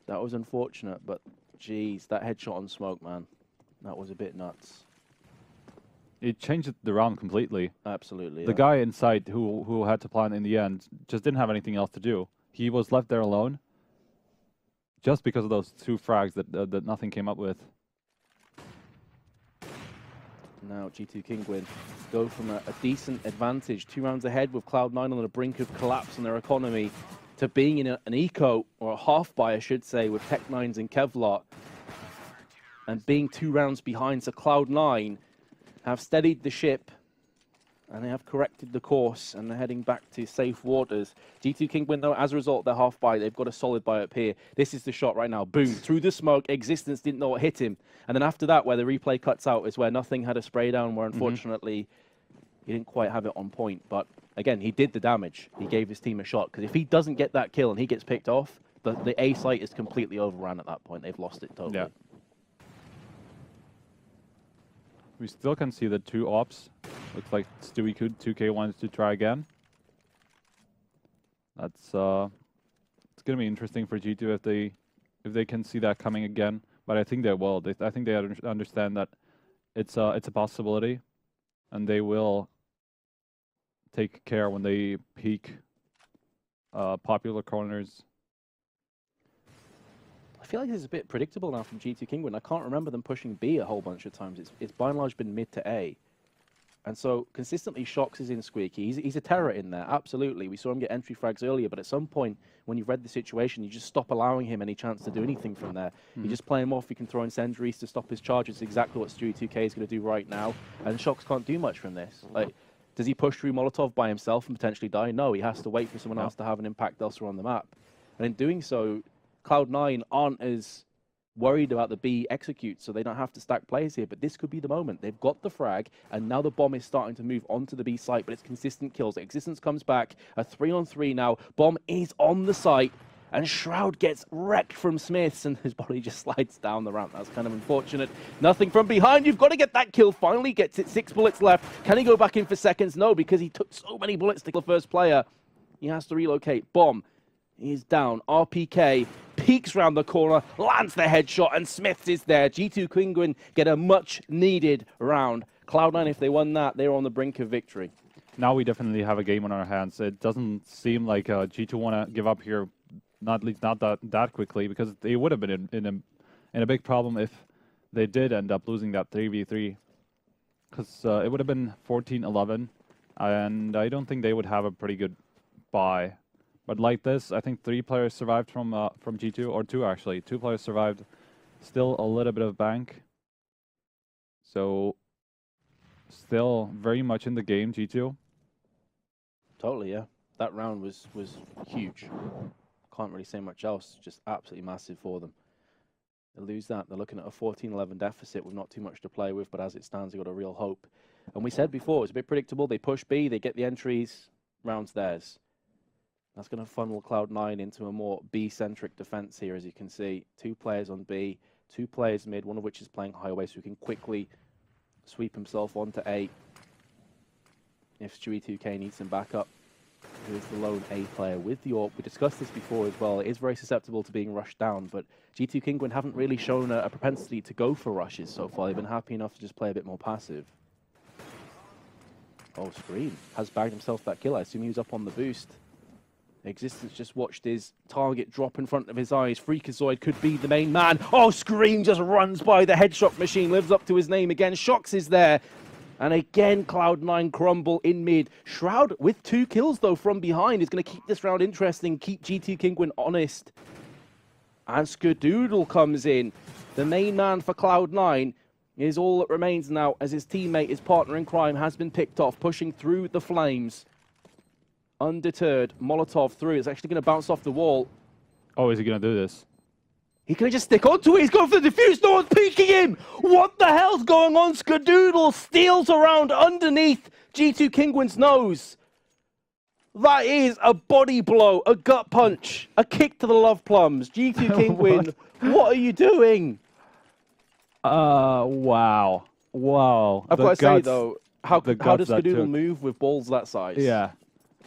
That was unfortunate, but geez, that headshot on smoke, man. That was a bit nuts. It changed the round completely. Absolutely. The guy inside who had to plant in the end just didn't have anything else to do. He was left there alone just because of those 2 frags that nothing came up with. Now G2 Kinguin go from a decent advantage, 2 rounds ahead with Cloud9 on the brink of collapse in their economy, to being in an eco, or a half buy I should say, with Tech9s and Kevlar, and being 2 rounds behind. So Cloud9 have steadied the ship, and they have corrected the course, and they're heading back to safe waters. G2 Kinguin, though, as a result of their half buy, they've got a solid buy up here. This is the shot right now. Boom. Through the smoke. Existence didn't know what hit him. And then after that, where the replay cuts out, is where nothing had a spray down, where unfortunately he didn't quite have it on point. But again, he did the damage. He gave his team a shot. Because if he doesn't get that kill and he gets picked off, the A site is completely overrun at that point. They've lost it totally. Yeah. We still can see the 2 ops. Looks like Stewie 2K wants to try again. That's it's gonna be interesting for G2 if they can see that coming again. But I think they will. I think they understand that it's a possibility, and they will take care when they peak popular corners. I feel like this is a bit predictable now from G2 Kinguin. I can't remember them pushing B a whole bunch of times. It's by and large been mid to A. And so consistently Shox is in Squeaky. He's a terror in there, absolutely. We saw him get entry frags earlier, but at some point when you've read the situation, you just stop allowing him any chance to do anything from there. You just play him off, you can throw incendiaries to stop his charge. It's exactly what Stewie 2K is going to do right now. And Shox can't do much from this. Like, does he push through Molotov by himself and potentially die? No, he has to wait for someone else to have an impact elsewhere on the map. And in doing so, Cloud9 aren't as worried about the B execute, so they don't have to stack players here, but this could be the moment. They've got the frag, and now the bomb is starting to move onto the B site, but it's consistent kills. Existence comes back, a 3-on-3 now. Bomb is on the site, and Shroud gets wrecked from Smiths, and his body just slides down the ramp. That's kind of unfortunate. Nothing from behind. You've got to get that kill. Finally gets it. 6 bullets left. Can he go back in for seconds? No, because he took so many bullets to kill the first player. He has to relocate. Bomb. He's down. RPK peeks round the corner, lands the headshot, and Smiths is there. G2 Kinguin get a much-needed round. Cloud9, if they won that, they're on the brink of victory. Now we definitely have a game on our hands. It doesn't seem like G2 want to give up here, at least not that quickly, because they would have been in a big problem if they did end up losing that 3v3. Because it would have been 14-11, and I don't think they would have a pretty good buy. But like this, I think 3 players survived from G2, or 2 actually. 2 players survived. Still a little bit of bank. So still very much in the game, G2. Totally, yeah. That round was huge. Can't really say much else. Just absolutely massive for them. They lose that. They're looking at a 14-11 deficit with not too much to play with, but as it stands, they've got a real hope. And we said before, it's a bit predictable. They push B, they get the entries, round's theirs. That's going to funnel Cloud9 into a more B-centric defense here, as you can see. 2 players on B, 2 players mid, one of which is playing highway, so he can quickly sweep himself onto A. If Stewie 2K needs some backup, who is the lone A player with the AWP. We discussed this before as well. It is very susceptible to being rushed down, but G2 Kinguin haven't really shown a propensity to go for rushes so far. They've been happy enough to just play a bit more passive. Oh, Scream has bagged himself that kill. I assume he was up on the boost. Existence just watched his target drop in front of his eyes. Freakazoid could be the main man. Oh, Scream just runs by the headshot machine, lives up to his name again. Shox is there. And again, Cloud9 crumble in mid. Shroud with 2 kills, though, from behind is going to keep this round interesting, keep G2 Kinguin honest. And Skadoodle comes in. The main man for Cloud9 is all that remains now, as his teammate, his partner in crime, has been picked off, pushing through the flames. Undeterred, Molotov through. It's actually going to bounce off the wall. Oh, is he going to do this? He can just stick onto it. He's going for the defuse. No one's peeking him. What the hell's going on? Skadoodle steals around underneath G2 Kingwin's nose. That is a body blow, a gut punch, a kick to the love plums. G2 Kingwin, what are you doing? Wow. Wow. I've got to say, though, how does Skadoodle took. move with balls that size? Yeah.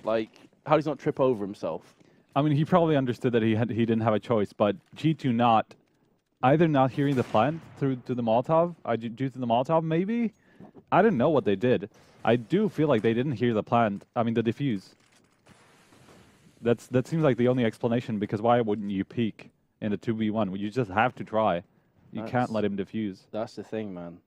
Like, how does he not trip over himself? I mean, he probably understood that he didn't have a choice, but G2 either not hearing the plan through to the Molotov, due to the Molotov, maybe? I don't know what they did. I do feel like they didn't hear the plan, I mean, the defuse. That seems like the only explanation, because why wouldn't you peek in the 2v1? You just have to try. You can't let him defuse. That's the thing, man.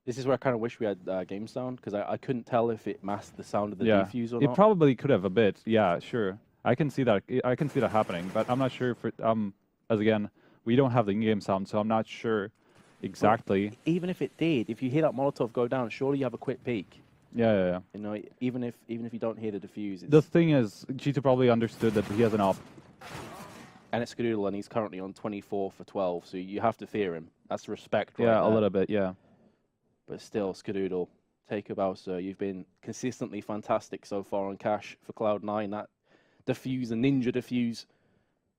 This is where I kind of wish we had game sound, because I couldn't tell if it masked the sound of the defuse or not. It probably could have a bit. Yeah, sure. I can see that. I can see that happening, but I'm not sure if it, as again, we don't have the in-game sound, so I'm not sure exactly. But even if it did, if you hear that Molotov go down, surely you have a quick peek. Yeah. You know, even if you don't hear the defuse. The thing is, G2 probably understood that he has an op. And it's Skadoodle, and he's currently on 24 for 12, so you have to fear him. That's respect, right? Yeah, a little bit, yeah. But still, Skadoodle, take a bow, sir. You've been consistently fantastic so far on Cash for Cloud9. That defuse, a ninja defuse,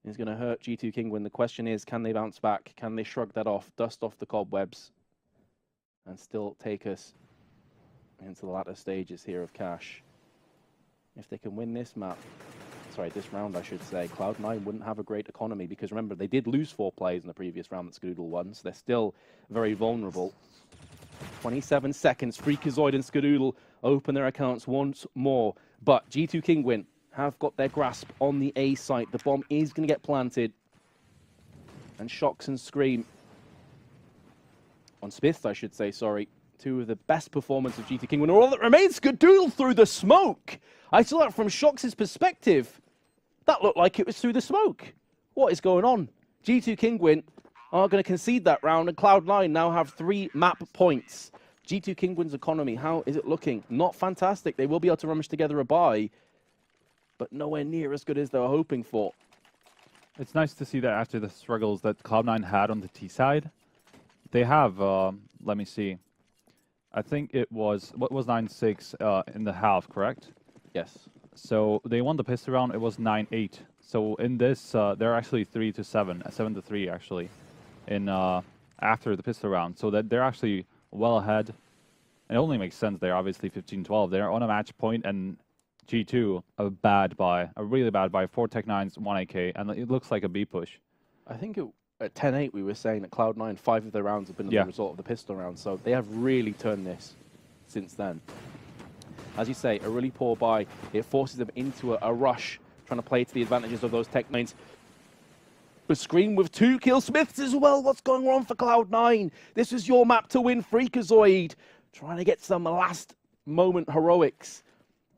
is going to hurt G2 Kingwin. The question is, can they bounce back? Can they shrug that off, dust off the cobwebs, and still take us into the latter stages here of Cash? If they can win this map, sorry, this round I should say, Cloud9 wouldn't have a great economy, because remember, they did lose 4 players in the previous round that Skadoodle won, so they're still very vulnerable. 27 seconds, Freakazoid and Skadoodle open their accounts once more, but G2 Kingwin have got their grasp on the A site. The bomb is going to get planted, and Shocks and Scream on Smiths, I should say, sorry. 2 of the best performances of G2 Kingwin. All that remains, Skadoodle through the smoke. I saw that from Shocks' perspective. That looked like it was through the smoke. What is going on? G2 Kingwin are going to concede that round, and Cloud9 now have 3 map points. G2 Kingwin's economy, how is it looking? Not fantastic. They will be able to rummage together a buy, but nowhere near as good as they were hoping for. It's nice to see that after the struggles that Cloud9 had on the T side, they have, let me see, I think it was, what was 9-6 in the half, correct? Yes. So they won the pistol round, it was 9-8. So in this, they're actually 3-7, 7-3 actually, in after the pistol round. So that they're actually well ahead. It only makes sense, they're obviously 15-12. They're on a match point, and G2, a bad buy, a really bad buy. 4 Tech9s, 1 AK, and it looks like a B push. I think at 10-8 we were saying that Cloud9, 5 of their rounds have been the result of the pistol round, so they have really turned this since then. As you say, a really poor buy. It forces them into a rush, trying to play to the advantages of those Tech9s. But Scream with 2 kill Smiths as well. What's going on for Cloud9? This is your map to win, Freakazoid. Trying to get some last moment heroics.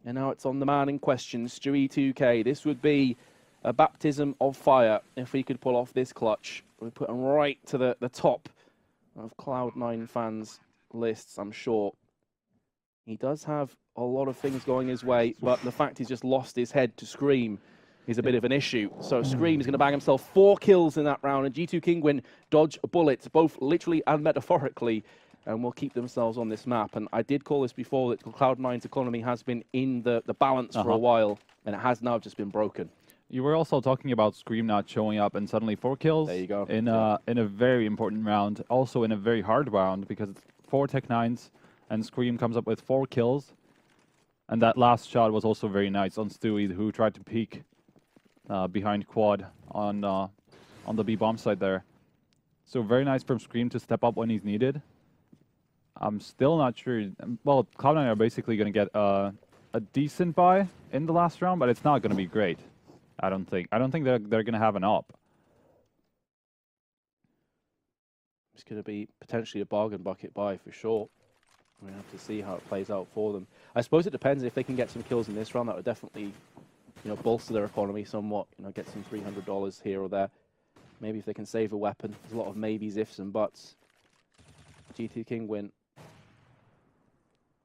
And now it's on the man in question, Stewie 2K. This would be a baptism of fire if we could pull off this clutch. We're putting right to the top of Cloud9 fans' lists, I'm sure. He does have a lot of things going his way, but the fact he's just lost his head to Scream is a bit of an issue. So Scream is going to bag himself 4 kills in that round, and G2 Kingwin dodge bullets, both literally and metaphorically, and will keep themselves on this map. And I did call this before, that Cloud9's economy has been in the balance for a while, and it has now just been broken. You were also talking about Scream not showing up, and suddenly 4 kills. There you go. In a very important round, also in a very hard round, because it's 4 Tech9s, and Scream comes up with 4 kills. And that last shot was also very nice on Stewie, who tried to peek behind quad on the B bomb side there. So very nice from Scream to step up when he's needed. I'm still not sure. Well, Cloud9 are basically going to get a decent buy in the last round, but it's not going to be great. I don't think. I don't think they're going to have an op. It's going to be potentially a bargain bucket buy for sure. We're going to have to see how it plays out for them. I suppose it depends. If they can get some kills in this round, that would definitely, bolster their economy somewhat. Get some $300 here or there. Maybe if they can save a weapon. There's a lot of maybes, ifs, and buts. G2 Kingwin.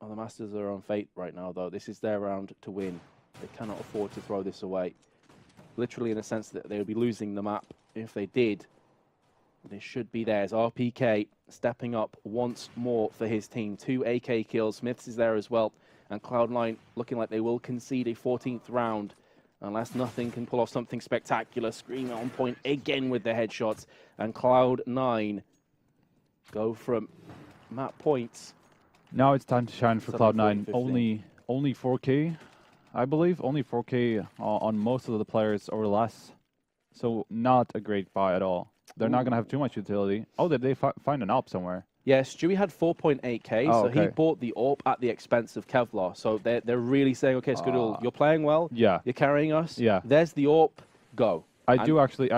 Oh, the Masters are on fate right now, though. This is their round to win. They cannot afford to throw this away. Literally in a sense that they would be losing the map if they did. This should be theirs. RPK stepping up once more for his team. 2 AK kills. Smiths is there as well. And Cloud9 looking like they will concede a 14th round unless nothing can pull off something spectacular. Screamer on point again with the headshots. And Cloud9 go from map points. Now it's time to shine for Cloud9. Only 4K, I believe. Only 4K on most of the players or less. So not a great buy at all. They're not going to have too much utility. Oh, did they find an AWP somewhere? Yeah, Stewie had 4.8k, oh, so okay. he bought the AWP at the expense of Kevlar. So they're really saying, okay, Skadoodle, you're playing well. Yeah. You're carrying us. Yeah. There's the AWP. Go. I do actually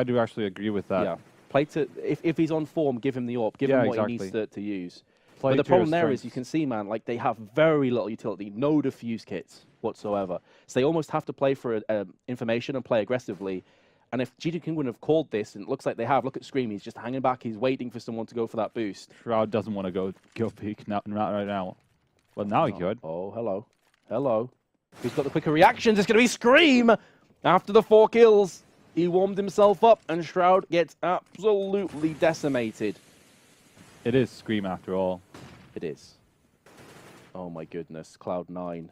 agree with that. Yeah. Play to if he's on form, give him the AWP. Give him what he needs to use. But the problem there is you can see, man, like they have very little utility, no defuse kits whatsoever. So they almost have to play for information and play aggressively. And if G2 King wouldn't have called this, and it looks like they have, look at Scream, he's just hanging back, he's waiting for someone to go for that boost. Shroud doesn't want to go peek not right now. Well, now he could. Oh, hello. Hello. Who's got the quicker reactions? It's going to be Scream! After the 4 kills, he warmed himself up, and Shroud gets absolutely decimated. It is Scream after all. It is. Oh my goodness, Cloud9.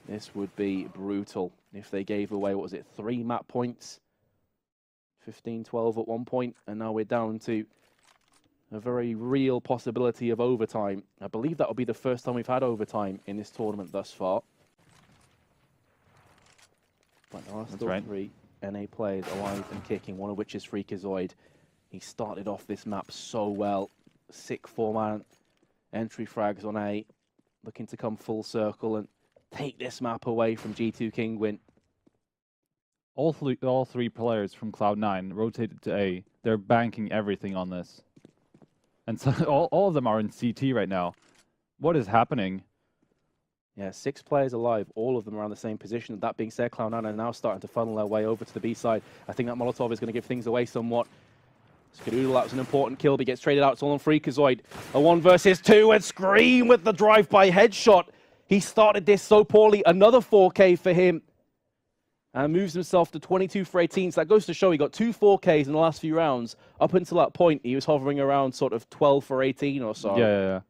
This would be brutal if they gave away, what was it, 3 map points? 15-12 at one point, and now we're down to a very real possibility of overtime. I believe that will be the first time we've had overtime in this tournament thus far. But there are still 3 NA players alive and kicking, one of which is Freakazoid. He started off this map so well. Sick 4-man entry frags on A, looking to come full circle and take this map away from G2 Kingwin. All three players from Cloud9 rotated to A. They're banking everything on this. And so all of them are in CT right now. What is happening? Yeah, 6 players alive, all of them around the same position. That being said, Cloud9 are now starting to funnel their way over to the B side. I think that Molotov is going to give things away somewhat. Skadoodle, that was an important kill, but he gets traded out. It's all on Freakazoid. A 1 versus 2, and Scream with the drive-by headshot. He started this so poorly. Another 4K for him. And moves himself to 22 for 18. So that goes to show he got 2 4Ks in the last few rounds. Up until that point, he was hovering around sort of 12 for 18 or so. Yeah.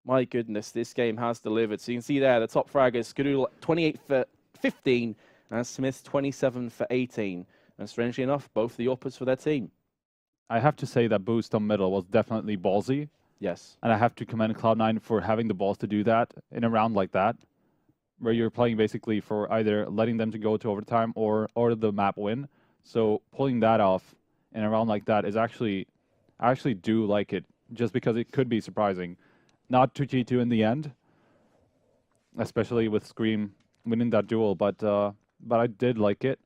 My goodness, this game has delivered. So you can see there, the top fraggers, Skadoodle 28 for 15, and Smith 27 for 18. And strangely enough, both the uppers for their team. I have to say that boost on middle was definitely ballsy. Yes. And I have to commend Cloud9 for having the balls to do that in a round like that, where you're playing basically for either letting them to go to overtime or the map win. So pulling that off in a round like that is I actually do like it, just because it could be surprising. Not to G2 in the end, especially with Scream winning that duel, but I did like it.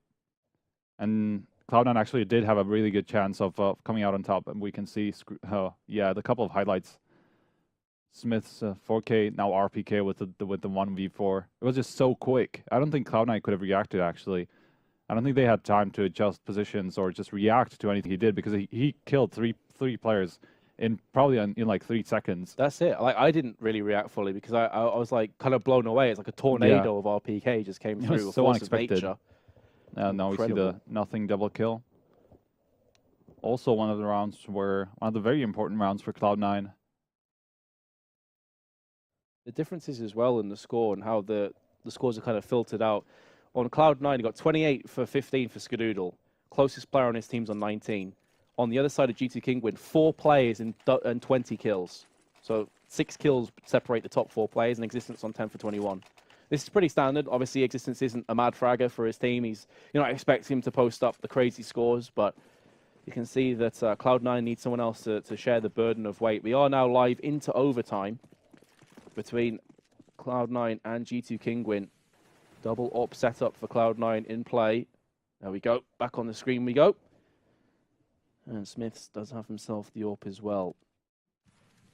And Cloud9 actually did have a really good chance of coming out on top, and we can see, the couple of highlights. Smith's 4K, now RPK with the 1v4. It was just so quick. I don't think Cloud9 could have reacted, actually. I don't think they had time to adjust positions or just react to anything he did, because he killed three players in probably in like 3 seconds. That's it. Like, I didn't really react fully because I was like kind of blown away. It's like a tornado of RPK just came through. It was so unexpected. Now we see the nothing double kill. Also, one of the very important rounds for Cloud9. The differences as well in the score and how the scores are kind of filtered out. On Cloud9, he got 28 for 15 for Skadoodle. Closest player on his team's on 19. On the other side of G2 Kingwin, 4 players and 20 kills. So 6 kills separate the top 4 players, and Existence on 10 for 21. This is pretty standard. Obviously, Existence isn't a mad fragger for his team. You're not expecting him to post up the crazy scores, but you can see that Cloud9 needs someone else to share the burden of weight. We are now live into overtime between Cloud9 and G2 Kingwin. Double AWP setup for Cloud9 in play. There we go. Back on the screen we go. And Smiths does have himself the AWP as well.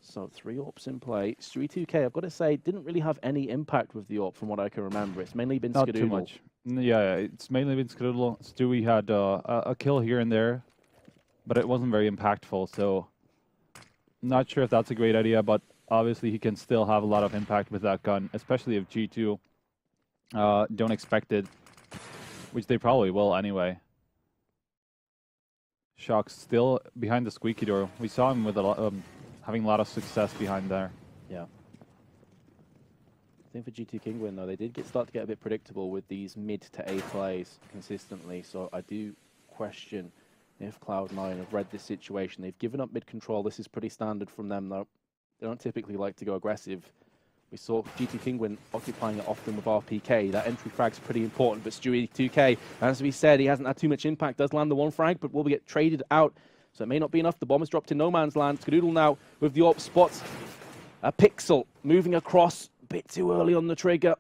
So 3 AWPs in play. Stewie2K, I've got to say, didn't really have any impact with the AWP from what I can remember. It's mainly been Skadoodle. Not too much. Yeah, it's mainly been Skadoodle. Stewie had a kill here and there, but it wasn't very impactful. So not sure if that's a great idea, but obviously he can still have a lot of impact with that gun, especially if G2 don't expect it, which they probably will anyway. Shock's still behind the squeaky door. We saw him with a lot, having a lot of success behind there. Yeah. I think for G2 Kinguin, though, they did start to get a bit predictable with these mid to A plays consistently. So I do question if Cloud9 have read this situation. They've given up mid control. This is pretty standard from them, though. They don't typically like to go aggressive. We saw G2 Kinguin occupying it often with RPK. That entry frag's pretty important, but Stewie 2K, as we said, he hasn't had too much impact. Does land the one frag, but will get traded out. So it may not be enough. The bomb is dropped in no man's land. Skadoodle now with the AWP spots a Pixel moving across a bit too early on the trigger.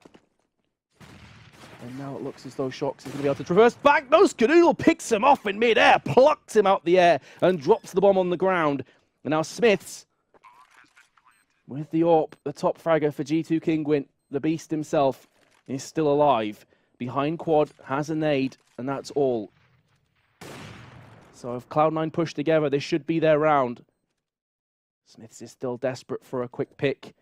And now it looks as though Shox is going to be able to traverse back. No, Skadoodle picks him off in mid-air, plucks him out the air, and drops the bomb on the ground. And now Smiths with the AWP, the top fragger for G2 Kinguin, the beast himself, is still alive. Behind quad, has a nade, and that's all. So if Cloud9 push together, this should be their round. Smiths is still desperate for a quick pick.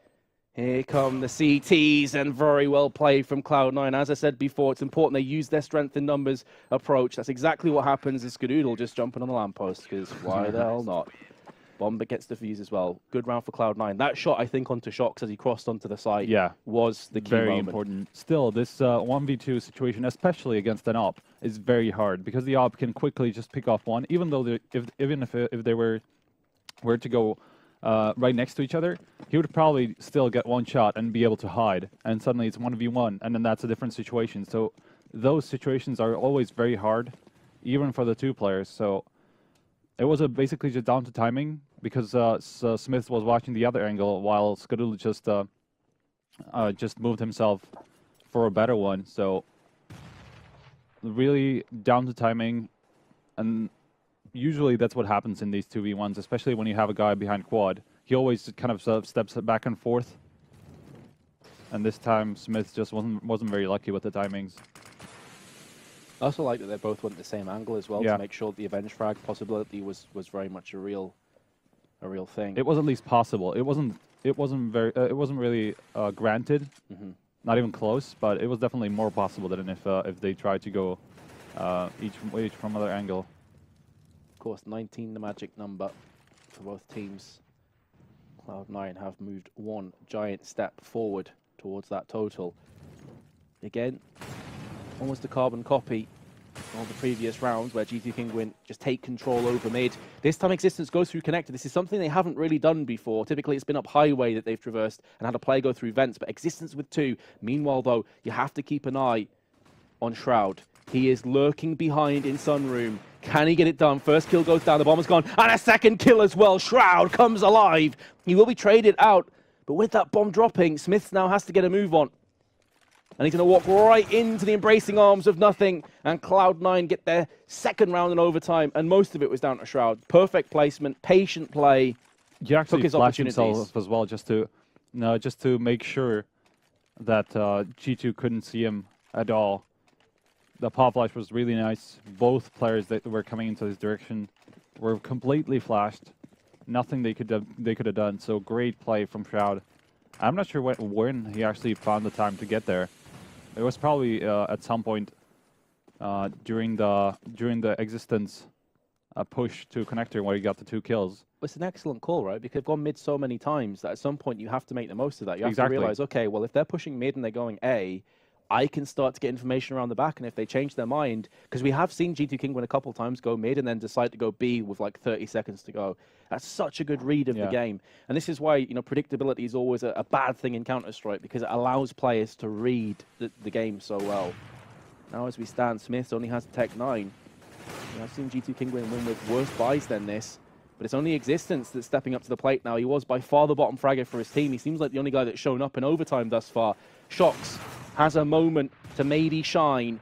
Here come the CTs, and very well played from Cloud9. As I said before, it's important they use their strength in numbers approach. That's exactly what happens as Skadoodle just jumping on the lamppost, because why the hell not? Bomber gets the fuse as well. Good round for Cloud9. That shot, I think, onto Shox as he crossed onto the site was the key very moment. Important. Still, this 1v2 situation, especially against an AWP, is very hard because the AWP can quickly just pick off one, even though if they were to go right next to each other, he would probably still get one shot and be able to hide, and suddenly it's 1v1, and then that's a different situation. So those situations are always very hard, even for the two players. So it was basically just down to timing, because Smith was watching the other angle while Skadoodle just moved himself for a better one. So really down to timing, and usually that's what happens in these 2v1s, especially when you have a guy behind quad. He always kind of steps back and forth, and this time Smith just wasn't very lucky with the timings. I also like that they both went the same angle as well to make sure the avenge frag possibility was very much a real thing. It was at least possible. It wasn't really granted, not even close, but it was definitely more possible than if they tried to go each from other angle. Of course, 19 the magic number for both teams. Cloud9 have moved one giant step forward towards that total. Again, almost a carbon copy of the previous rounds where G2 Kinguin just take control over mid. This time Existence goes through connector. This is something they haven't really done before. Typically it's been up highway that they've traversed and had a play go through vents, but Existence with two. Meanwhile though, you have to keep an eye on Shroud. He is lurking behind in Sunroom. Can he get it done? First kill goes down, the bomb is gone, and a second kill as well. Shroud comes alive. He will be traded out, but with that bomb dropping, Smiths now has to get a move on. And he's going to walk right into the embracing arms of nothing, and Cloud9 get their second round in overtime, and most of it was down to Shroud. Perfect placement, patient play. He actually flashed himself as well just to make sure that G2 couldn't see him at all. The pop flash was really nice. Both players that were coming into this direction were completely flashed. Nothing they could have done. So great play from Shroud. I'm not sure when he actually found the time to get there. It was probably at some point during the Existence push to connector where he got the 2 kills. It's an excellent call, right? Because they've gone mid so many times that at some point you have to make the most of that. You have to realize, okay, well, if they're pushing mid and they're going A, I can start to get information around the back, and if they change their mind, because we have seen G2 Kinguin a couple times go mid and then decide to go B with like 30 seconds to go. That's such a good read of the game. And this is why, you know, predictability is always a bad thing in Counter-Strike, because it allows players to read the game so well. Now as we stand, Smith only has Tech 9. I've seen G2 Kinguin win with worse buys than this, but it's only Existence that's stepping up to the plate now. He was by far the bottom fragger for his team. He seems like the only guy that's shown up in overtime thus far. Shox has a moment to maybe shine,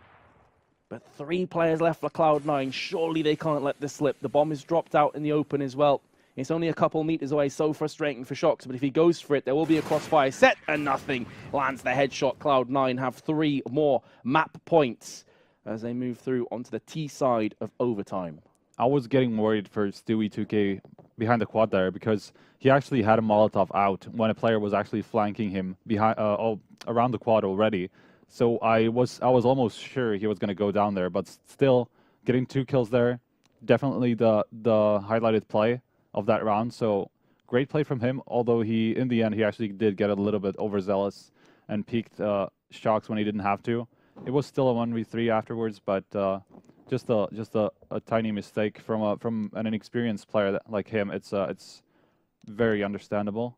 but 3 players left for Cloud9. Surely they can't let this slip. The bomb is dropped out in the open as well. It's only a couple meters away, so frustrating for Shox, but if he goes for it, there will be a crossfire set, and nothing. Lands the headshot. Cloud9 have 3 more map points as they move through onto the T side of overtime. I was getting worried for Stewie 2K behind the quad there, because he actually had a Molotov out when a player was actually flanking him behind around the quad already. So I was almost sure he was going to go down there, but still getting 2 kills there, definitely the highlighted play of that round. So great play from him, although in the end he actually did get a little bit overzealous and peaked Shox when he didn't have to. It was still a 1v3 afterwards, but just a tiny mistake from an inexperienced player like him. It's very understandable.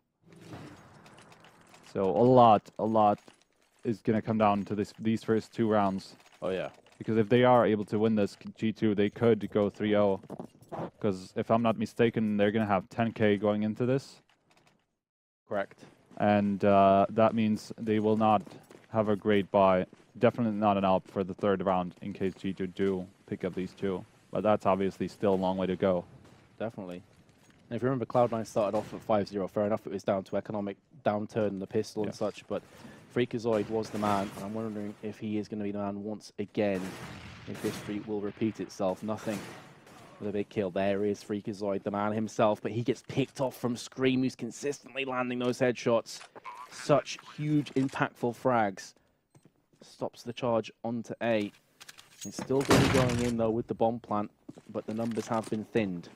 So a lot is going to come down to these first 2 rounds. Oh yeah. Because if they are able to win this G2, they could go 3-0. Because if I'm not mistaken, they're going to have 10k going into this. Correct. And that means they will not have a great buy. Definitely not an AWP for the 3rd round in case G2 do pick up these 2. But that's obviously still a long way to go. Definitely. And if you remember, Cloud9 started off at 5-0. Fair enough, it was down to economic downturn and the pistol and such, but Freakazoid was the man, and I'm wondering if he is going to be the man once again, if history will repeat itself. Nothing with a big kill. There is Freakazoid, the man himself, but he gets picked off from Scream, who's consistently landing those headshots. Such huge, impactful frags. Stops the charge onto A. It's still going to be going in, though, with the bomb plant, but the numbers have been thinned.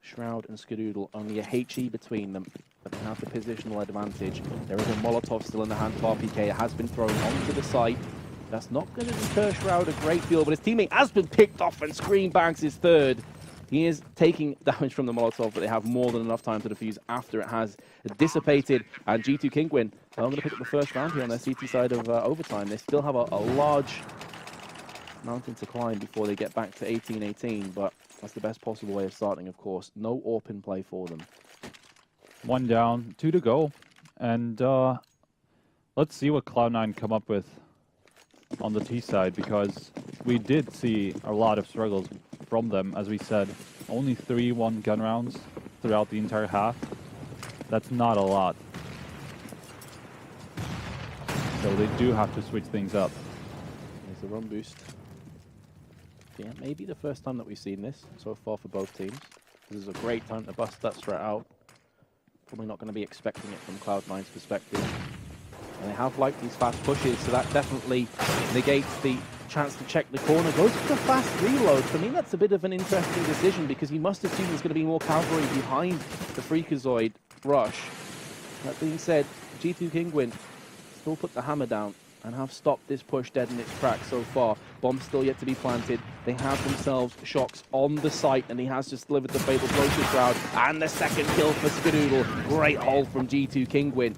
Shroud and Skadoodle, only a HE between them, but they have the positional advantage. There is a Molotov still in the hand of RPK. It has been thrown onto the site. That's not going to deter Shroud a great deal, but his teammate has been picked off and Scream bags his 3rd. He is taking damage from the Molotov, but they have more than enough time to defuse after it has dissipated. And G2 Kingwin are going to pick up the 1st round here on their CT side of overtime. They still have a large mountain to climb before they get back to 18-18, but that's the best possible way of starting, of course. No AWP in play for them. 1 down, 2 to go. And let's see what Cloud9 come up with on the T side, because we did see a lot of struggles from them, as we said. Only 3 1-gun rounds throughout the entire half. That's not a lot. So they do have to switch things up. There's the run boost. Yeah, maybe the first time that we've seen this so far for both teams. This is a great time to bust that strat out. Probably not going to be expecting it from Cloud9's perspective. And they have liked these fast pushes, so that definitely negates the chance to check the corner. Goes for the fast reload. For me, that's a bit of an interesting decision, because he must assume there's going to be more cavalry behind the Freakazoid rush. That being said, G2 Kingwin still put the hammer down and have stopped this push dead in its tracks so far. Bomb's still yet to be planted. They have themselves Shox on the site, and he has just delivered the fatal blow to Shroud. And the 2nd kill for Skadoodle. Great hold from G2 Kingwin.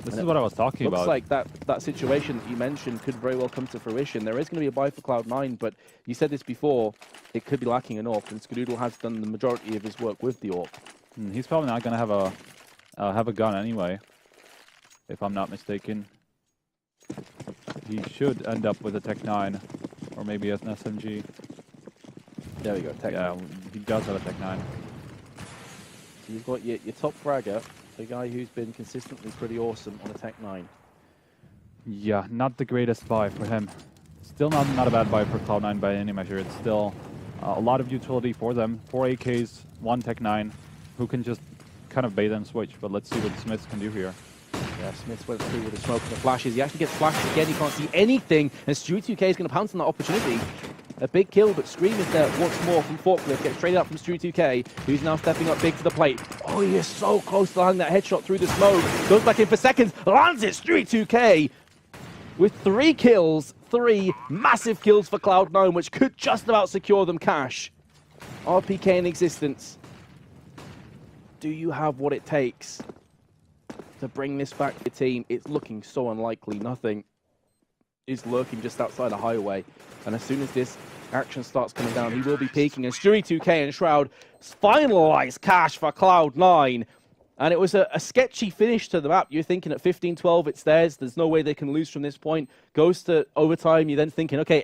This is what I was talking about. Looks like that situation that you mentioned could very well come to fruition. There is going to be a buy for Cloud9, but you said this before, it could be lacking an AWP, and Skadoodle has done the majority of his work with the AWP. He's probably not going to have a gun anyway, if I'm not mistaken. He should end up with a Tech 9, or maybe an SMG. There we go, Tech 9. Yeah, he does have a Tech 9. So you've got your top fragger, the guy who's been consistently pretty awesome on a Tech 9. Yeah, not the greatest buy for him. Still not a bad buy for Cloud9 by any measure. It's still a lot of utility for them. 4 AKs, 1 Tech 9, who can just kind of bait and switch. But let's see what Smith can do here. Yeah, Smith went through with the smoke and the flashes. He actually gets flashed again. He can't see anything. And Stewie2K is going to pounce on that opportunity. A big kill, but Scream is there once more from Forklift. Gets straight up from Stewie2K, who's now stepping up big to the plate. Oh, he is so close to landing that headshot through the smoke. Goes back in for seconds. Lands it, Stewie2K. With 3 kills, 3 massive kills for Cloud9, which could just about secure them cash. RPK in existence. Do you have what it takes to bring this back to the team? It's looking so unlikely. Nothing is lurking just outside the highway. And as soon as this action starts coming down, he will be peeking. And Stewie2K and Shroud finalize cash for Cloud9. And it was a sketchy finish to the map. You're thinking at 15-12, it's theirs. There's no way they can lose from this point. Goes to overtime. You're then thinking, okay,